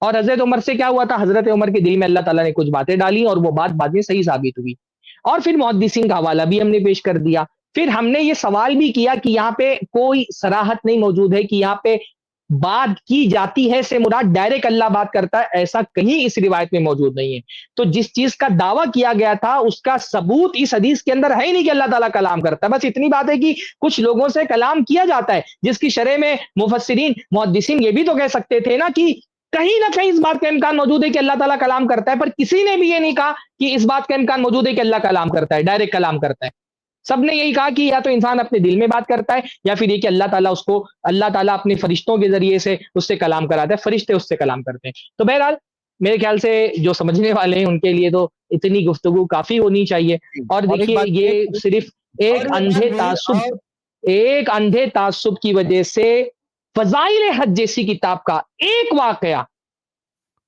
[SPEAKER 1] اور حضرت عمر سے کیا ہوا تھا؟ حضرت عمر کے دل میں اللہ تعالیٰ نے کچھ باتیں ڈالی اور وہ بات بعد میں صحیح ثابت ہوئی. اور پھر محدثین کا حوالہ بھی ہم نے پیش کر دیا. پھر ہم نے یہ سوال بھی کیا کہ یہاں پہ کوئی صراحت نہیں موجود ہے کہ یہاں پہ بات کی جاتی ہے سے مراد ڈائریکٹ اللہ بات کرتا ہے، ایسا کہیں اس روایت میں موجود نہیں ہے. تو جس چیز کا دعویٰ کیا گیا تھا اس کا ثبوت اس حدیث کے اندر ہے ہی نہیں کہ اللہ تعالیٰ کلام کرتا ہے. بس اتنی بات ہے کہ کچھ لوگوں سے کلام کیا جاتا ہے، جس کی شرح میں مفسرین محدثین یہ بھی تو کہہ سکتے تھے نا کہ کہیں نہ کہیں اس بات کا امکان موجود ہے کہ اللہ تعالیٰ کلام کرتا ہے. پر کسی نے بھی یہ نہیں کہا کہ اس بات کا امکان موجود ہے کہ اللہ کلام کرتا ہے، ڈائریکٹ کلام کرتا ہے. سب نے یہی کہا کہ یا تو انسان اپنے دل میں بات کرتا ہے، یا پھر یہ کہ اللہ تعالیٰ اپنے فرشتوں کے ذریعے سے اس سے کلام کراتا ہے، فرشتے اس سے کلام کرتے ہیں. تو بہرحال میرے خیال سے جو سمجھنے والے ہیں ان کے لیے تو اتنی گفتگو کافی ہونی چاہیے. اور دیکھیے یہ صرف ایک اندھے تعصب کی وجہ سے فضائل حج جیسی کتاب کا ایک واقعہ،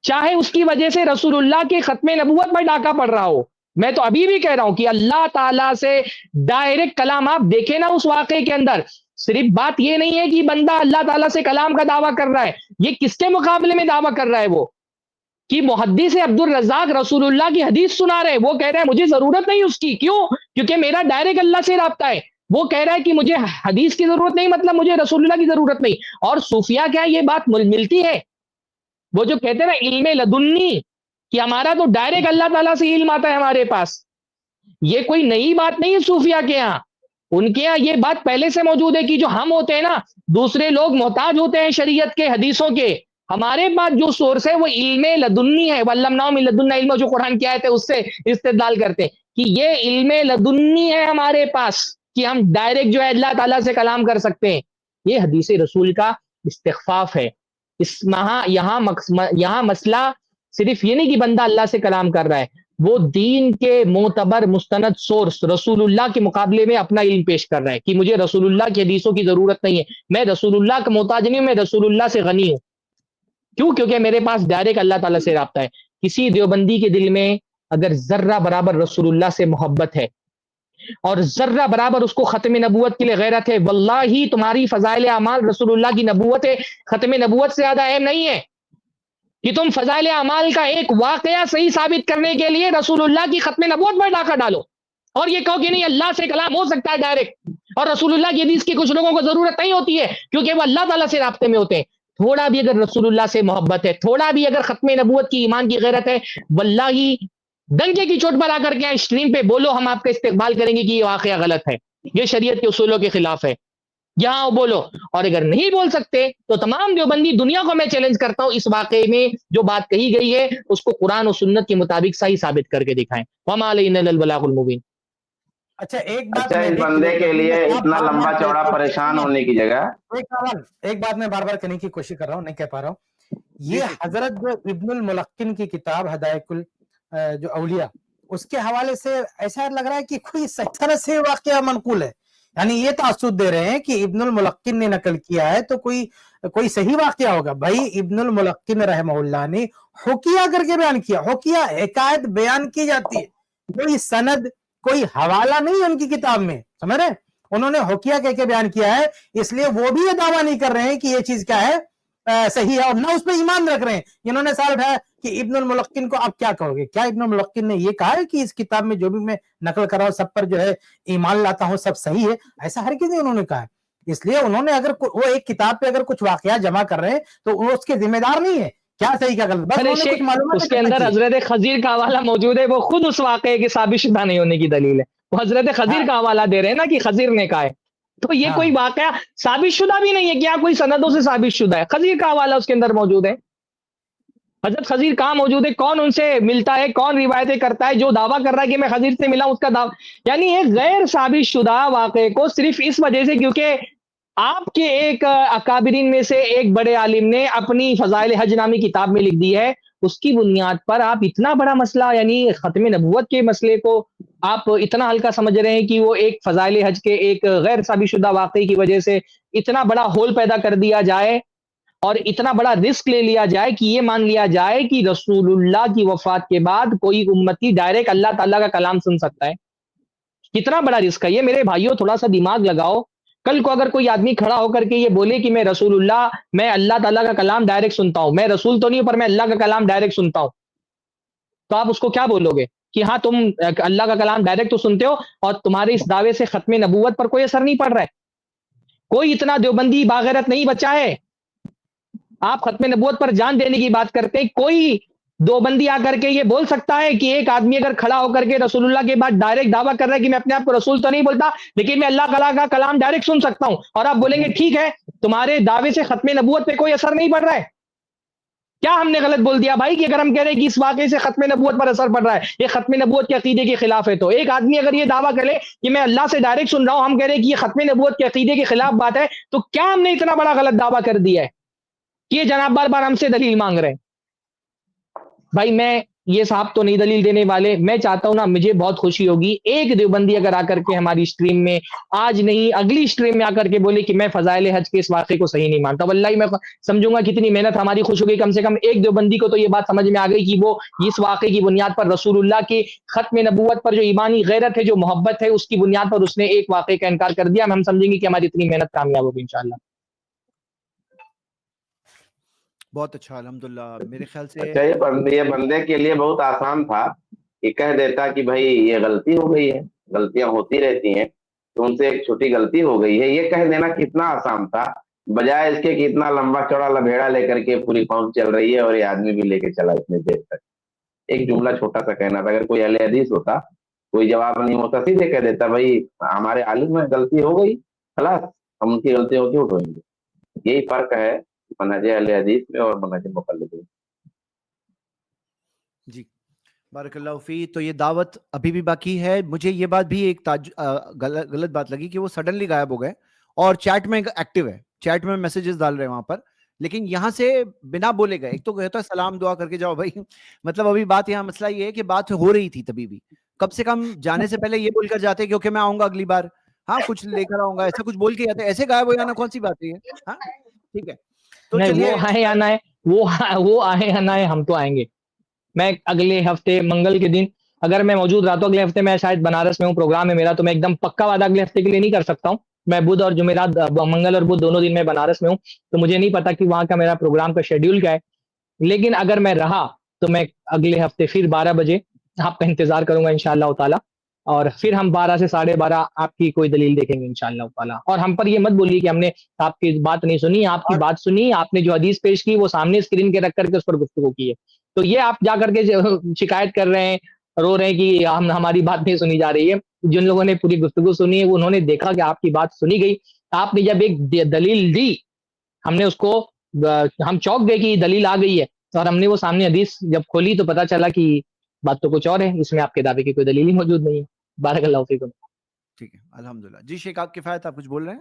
[SPEAKER 1] چاہے اس کی وجہ سے رسول اللہ کے ختم نبوت پر ڈاکہ پڑ رہا ہو، میں تو ابھی بھی کہہ رہا ہوں کہ اللہ تعالیٰ سے ڈائریکٹ کلام آپ دیکھیں نا اس واقعے کے اندر. صرف بات یہ نہیں ہے کہ بندہ اللہ تعالیٰ سے کلام کا دعویٰ کر رہا ہے، یہ کس کے مقابلے میں دعویٰ کر رہا ہے؟ وہ کہ محدث عبد الرزاق رسول اللہ کی حدیث سنا رہے، وہ کہہ رہے ہیں مجھے ضرورت نہیں اس کی. کیوں؟ کیونکہ میرا ڈائریکٹ اللہ سے رابطہ ہے. وہ کہہ رہا ہے کہ مجھے حدیث کی ضرورت نہیں، مطلب مجھے رسول اللہ کی ضرورت نہیں. اور صوفیہ کیا یہ بات ملتی ہے؟ وہ جو کہتے ہیں نا علم لدنی، کہ ہمارا تو ڈائریکٹ اللہ تعالیٰ سے علم آتا ہے ہمارے پاس، یہ کوئی نئی بات نہیں ہے صوفیہ کے ہاں. ان کے ہاں یہ بات پہلے سے موجود ہے کہ جو ہم ہوتے ہیں نا، دوسرے لوگ محتاج ہوتے ہیں شریعت کے حدیثوں کے، ہمارے پاس جو سورس ہے وہ علم لدنی ہے. وَعَلَّمْنَاهُ مِن لَدُنَّا علما، جو قرآن کی آیت ہے اس سے استدلال کرتے ہیں کہ یہ علم لدنی ہے ہمارے پاس، کہ ہم ڈائریکٹ جو ہے اللہ تعالیٰ سے کلام کر سکتے ہیں. یہ حدیث رسول کا استخفاف ہے. یہاں مسئلہ صرف یہ نہیں کہ بندہ اللہ سے کلام کر رہا ہے، وہ دین کے معتبر مستند سورس رسول اللہ کے مقابلے میں اپنا علم پیش کر رہا ہے کہ مجھے رسول اللہ کی حدیثوں کی ضرورت نہیں ہے، میں رسول اللہ کا محتاج نہیں ہوں، میں رسول اللہ سے غنی ہوں. کیوں؟ کیونکہ میرے پاس ڈائریکٹ اللہ تعالیٰ سے رابطہ ہے. کسی دیوبندی کے دل میں اگر ذرہ برابر رسول اللہ سے محبت ہے اور ذرہ برابر اس کو ختم نبوت کے لیے غیرت ہے، واللہ تمہاری فضائل اعمال رسول اللہ کی نبوت ہے ختم نبوت سے زیادہ اہم نہیں ہے کہ تم فضائل اعمال کا ایک واقعہ صحیح ثابت کرنے کے لیے رسول اللہ کی ختم نبوت پر ڈاکہ ڈالو اور یہ کہو کہ نہیں اللہ سے کلام ہو سکتا ہے ڈائریکٹ، اور رسول اللہ کی حدیث کی کچھ لوگوں کو ضرورت نہیں ہوتی ہے کیونکہ وہ اللہ تعالیٰ سے رابطے میں ہوتے ہیں. تھوڑا بھی اگر رسول اللہ سے محبت ہے، تھوڑا بھی اگر ختم نبوت کی ایمان کی غیرت ہے، واللہ ڈنکے کی چوٹ پر آ کر کے اسٹریم پہ بولو، ہم آپ کا استقبال کریں گے کہ یہ واقعہ غلط ہے، یہ شریعت کے اصولوں کے خلاف ہے، یہاں بولو. اور اگر نہیں بول سکتے تو تمام دیوبندی دنیا کو میں چیلنج کرتا ہوں اس واقعے میں جو بات کہی گئی ہے اس کو قرآن و سنت کے مطابق صحیح ثابت کر کے دکھائیں. وما علینا الا البلاغ المبین.
[SPEAKER 5] اچھا ایک بات
[SPEAKER 6] اس بندے کے لیے اتنا لمبا چوڑا پریشان ہونے کی جگہ
[SPEAKER 5] ایک بات میں بار بار کرنے کی کوشش کر رہا ہوں، نہیں کہہ پا رہا ہوں. یہ حضرت جو ابن الملقن کی کتاب ہدایت جو اولیاء، اس کے حوالے سے ایسا لگ رہا ہے کہ کوئی صحیح طرح سے واقعہ منقول ہے، یعنی یہ تاثر دے رہے ہیں کہ ابن الملقن نے نقل کیا ہے تو کوئی صحیح واقعہ ہوگا. بھائی ابن الملقن رحمہ اللہ نے حکیہ کر کے بیان کیا، حکیہ حکایت بیان کی جاتی ہے، کوئی سند کوئی حوالہ نہیں ہے ان کی کتاب میں، سمجھ رہے ہیں؟ انہوں نے حکیہ کہہ کے بیان کیا ہے، اس لیے وہ بھی یہ دعویٰ نہیں کر رہے ہیں کہ یہ چیز کیا ہے صحیح ہے، اور نہ اس پہ ایمان رکھ رہے ہیں. انہوں نے سوال اٹھایا کہ ابن الملقن کو آپ کیا کہو گے؟ کیا ابن الملقن نے یہ کہا ہے کہ اس کتاب میں جو بھی میں نقل کر رہا ہوں سب پر جو ہے ایمان لاتا ہوں، سب صحیح ہے؟ ایسا ہرگز نہیں انہوں نے کہا ہے. اس لیے انہوں نے اگر وہ ایک کتاب پہ اگر کچھ واقعات جمع کر رہے ہیں تو وہ اس کے ذمہ دار نہیں ہے کیا صحیح کیا غلط، بس انہوں نے کچھ معلومات
[SPEAKER 1] اس کے اندر حضرت خضیر کا حوالہ موجود ہے، وہ خود اس واقعے کی ثابت شدہ نہیں ہونے کی دلیل ہے. وہ حضرت خضیر کا حوالہ دے رہے ہیں نا کہ خضیر نے کہا ہے، تو یہ کوئی واقعہ ثابت شدہ بھی نہیں ہے، کیا کوئی سندوں سے ثابت شدہ ہے؟ خضیر کا حوالہ اس کے اندر موجود ہے. حضرت خضیر کہاں موجود ہے؟ کون ان سے ملتا ہے؟ کون روایتیں کرتا ہے؟ جو دعویٰ کر رہا ہے کہ میں خضیر سے ملا ہوں اس کا دعویٰ، یعنی ایک غیر ثابت شدہ واقعے کو صرف اس وجہ سے کیونکہ آپ کے ایک اکابرین میں سے ایک بڑے عالم نے اپنی فضائل حج نامی کتاب میں لکھ دی ہے، اس کی بنیاد پر آپ اتنا بڑا مسئلہ یعنی ختم نبوت کے مسئلے کو آپ اتنا ہلکا سمجھ رہے ہیں کہ وہ ایک فضائل حج کے ایک غیر ثابت شدہ واقعے کی وجہ سے اتنا بڑا ہول پیدا کر دیا جائے اور اتنا بڑا رسک لے لیا جائے کہ یہ مان لیا جائے کہ رسول اللہ کی وفات کے بعد کوئی امتی ڈائریکٹ اللہ تعالیٰ کا کلام سن سکتا ہے. کتنا بڑا رسک ہے یہ میرے بھائیوں، تھوڑا سا دماغ لگاؤ. کل کو اگر کوئی آدمی کھڑا ہو کر کے یہ بولے کہ میں رسول اللہ، میں اللہ تعالیٰ کا کلام ڈائریکٹ سنتا ہوں، میں رسول تو نہیں ہوں پر میں اللہ کا کلام ڈائریکٹ سنتا ہوں، تو آپ اس کو کیا بولو گے کہ ہاں تم اللہ کا کلام ڈائریکٹ تو سنتے ہو اور تمہارے اس دعوے سے ختم نبوت پر کوئی اثر نہیں پڑ رہا ہے؟ کوئی اتنا دیوبندی باغیرت نہیں بچا ہے. آپ ختم نبوت پر جان دینے کی بات کرتے ہیں، کوئی دیوبندی آ کر کے یہ بول سکتا ہے کہ ایک آدمی اگر کھڑا ہو کر کے رسول اللہ کے بعد ڈائریکٹ دعویٰ کر رہا ہے کہ میں اپنے آپ کو رسول تو نہیں بولتا لیکن میں اللہ تعالیٰ کا کلام ڈائریکٹ سن سکتا ہوں، اور آپ بولیں گے ٹھیک ہے تمہارے دعوے سے ختم نبوت پہ کوئی اثر نہیں پڑ رہا ہے؟ کیا ہم نے غلط بول دیا بھائی کہ اگر ہم کہہ رہے ہیں کہ اس واقعے سے ختم نبوت پر اثر پڑ رہا ہے، یہ ختم نبوت کے عقیدے کے خلاف ہے؟ تو ایک آدمی اگر یہ دعویٰ کرے کہ میں اللہ سے ڈائریکٹ سن رہا ہوں، ہم کہہ رہے ہیں کہ یہ ختم نبوت کے عقیدے کے خلاف بات ہے، تو کیا ہم نے اتنا بڑا غلط دعویٰ کر دیا ہے کہ یہ جناب بار بار ہم سے دلیل مانگ رہے ہیں؟ بھائی میں یہ صاحب تو نہیں دلیل دینے والے، میں چاہتا ہوں نا، مجھے بہت خوشی ہوگی ایک دیوبندی اگر آ کر کے ہماری اسٹریم میں آج نہیں اگلی اسٹریم میں آ کر کے بولے کہ میں فضائل حج کے اس واقعے کو صحیح نہیں مانتا، واللہ میں سمجھوں گا کتنی محنت ہماری خوش ہوگی. کم سے کم ایک دیوبندی کو تو یہ بات سمجھ میں آ گئی کہ وہ اس واقعے کی بنیاد پر رسول اللہ کی ختم نبوت پر جو ایمانی غیرت ہے، جو محبت ہے، اس کی بنیاد پر اس نے ایک واقعے کا انکار کر دیا. ہم سمجھیں گے کہ ہماری اتنی محنت کامیاب ہوگی انشاءاللہ.
[SPEAKER 3] بہت اچھا، الحمدللہ. میرے خیال سے
[SPEAKER 6] اچھا یہ بندے کے لیے بہت آسان تھا کہ کہہ دیتا کہ بھائی یہ غلطی ہو گئی ہے، غلطیاں ہوتی رہتی ہیں، تو ان سے ایک چھوٹی غلطی ہو گئی ہے، یہ کہہ دینا کتنا آسان تھا، بجائے اس کے کہ اتنا لمبا چوڑا لبھیڑا لے کر کے پوری قوم چل رہی ہے اور یہ آدمی بھی لے کے چلا اتنی دیر تک. ایک جملہ چھوٹا سا کہنا تھا. اگر کوئی اہل حدیث ہوتا، کوئی جواب نہیں ہوتا، سیدھے کہہ دیتا بھائی ہمارے عالم میں غلطی ہو گئی، خلاص ہم ان کی غلطیوں کی اٹھائیں گے. یہی فرق ہے منہج اہل حدیث میں اور منہج مقلدین.
[SPEAKER 3] جی بارک اللہ فی. تو یہ دعوت ابھی بھی باقی ہے. مجھے یہ بات بھی ایک غلط بات لگی کہ وہ سڈنلی غائب ہو گئے اور چیٹ میں ایکٹیو ہے، چیٹ میں میسیجز ڈال رہے ہیں وہاں پر، لیکن یہاں سے بنا بولے گئے. ایک تو کہتا ہے سلام دعا کر کے جاؤ بھائی، مطلب ابھی بات یہاں مسئلہ یہ ہے کہ بات ہو رہی تھی تبھی بھی، کم سے کم جانے سے پہلے یہ بول کر جاتے کیونکہ میں آؤں گا اگلی بار، ہاں کچھ لے کر آؤں گا، ایسا کچھ بول کے جاتے. ایسے غائب ہو جانا کون سی بات ہے یہ؟ ہاں ٹھیک ہے. تو
[SPEAKER 1] نہیں وہ آئے یا نہ آئے، وہ آئے یا نہ آئے، ہم تو آئیں گے. میں اگلے ہفتے منگل کے دن اگر میں موجود رہتا ہوں، اگلے ہفتے میں شاید بنارس میں ہوں، پروگرام ہے میرا، تو میں ایک دم پکا وعدہ اگلے ہفتے کے لیے نہیں کر سکتا ہوں. میں بدھ اور جمعرات، منگل اور بدھ دونوں دن میں بنارس میں ہوں، تو مجھے نہیں پتا کہ وہاں کا میرا پروگرام کا شیڈیول کیا ہے. لیکن اگر میں رہا تو میں اگلے ہفتے پھر 12 بجے آپ کا انتظار کروں گا انشاءاللہ تعالی، اور پھر ہم 12 سے 12:30 آپ کی کوئی دلیل دیکھیں گے انشاءاللہ تعالی. اور ہم پر یہ مت بولیے کہ ہم نے آپ کی بات نہیں سنی، آپ کی بات سنی، آپ نے جو حدیث پیش کی وہ سامنے اسکرین کے رکھ کر کے اس پر گفتگو کی ہے. تو یہ آپ جا کر کے شکایت کر رہے ہیں، رو رہے ہیں کہ ہماری بات نہیں سنی جا رہی ہے. جن لوگوں نے پوری گفتگو سنی ہے انہوں نے دیکھا کہ آپ کی بات سنی گئی. آپ نے جب ایک دلیل دی، ہم نے اس کو، ہم چوک گئے کہ یہ دلیل آ گئی ہے، اور ہم نے وہ سامنے حدیث جب کھولی تو پتا چلا کہ بات تو کچھ اور ہے، اس میں آپ کے دعوے کی کوئی دلیل ہی موجود نہیں ہے. بارک اللہ فیکم.
[SPEAKER 3] ٹھیک ہے الحمدللہ. جی شیخ آپ کفایت، آپ کچھ بول رہے ہیں؟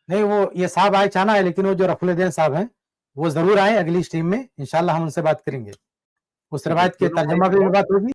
[SPEAKER 5] نہیں، وہ یہ صاحب آئے چانا ہے، لیکن وہ جو رفیع الدین صاحب ہیں وہ ضرور آئیں اگلی اسٹریم میں، انشاءاللہ ہم ان سے بات کریں گے، اس روایت کے ترجمہ پہ بھی بات ہوگی.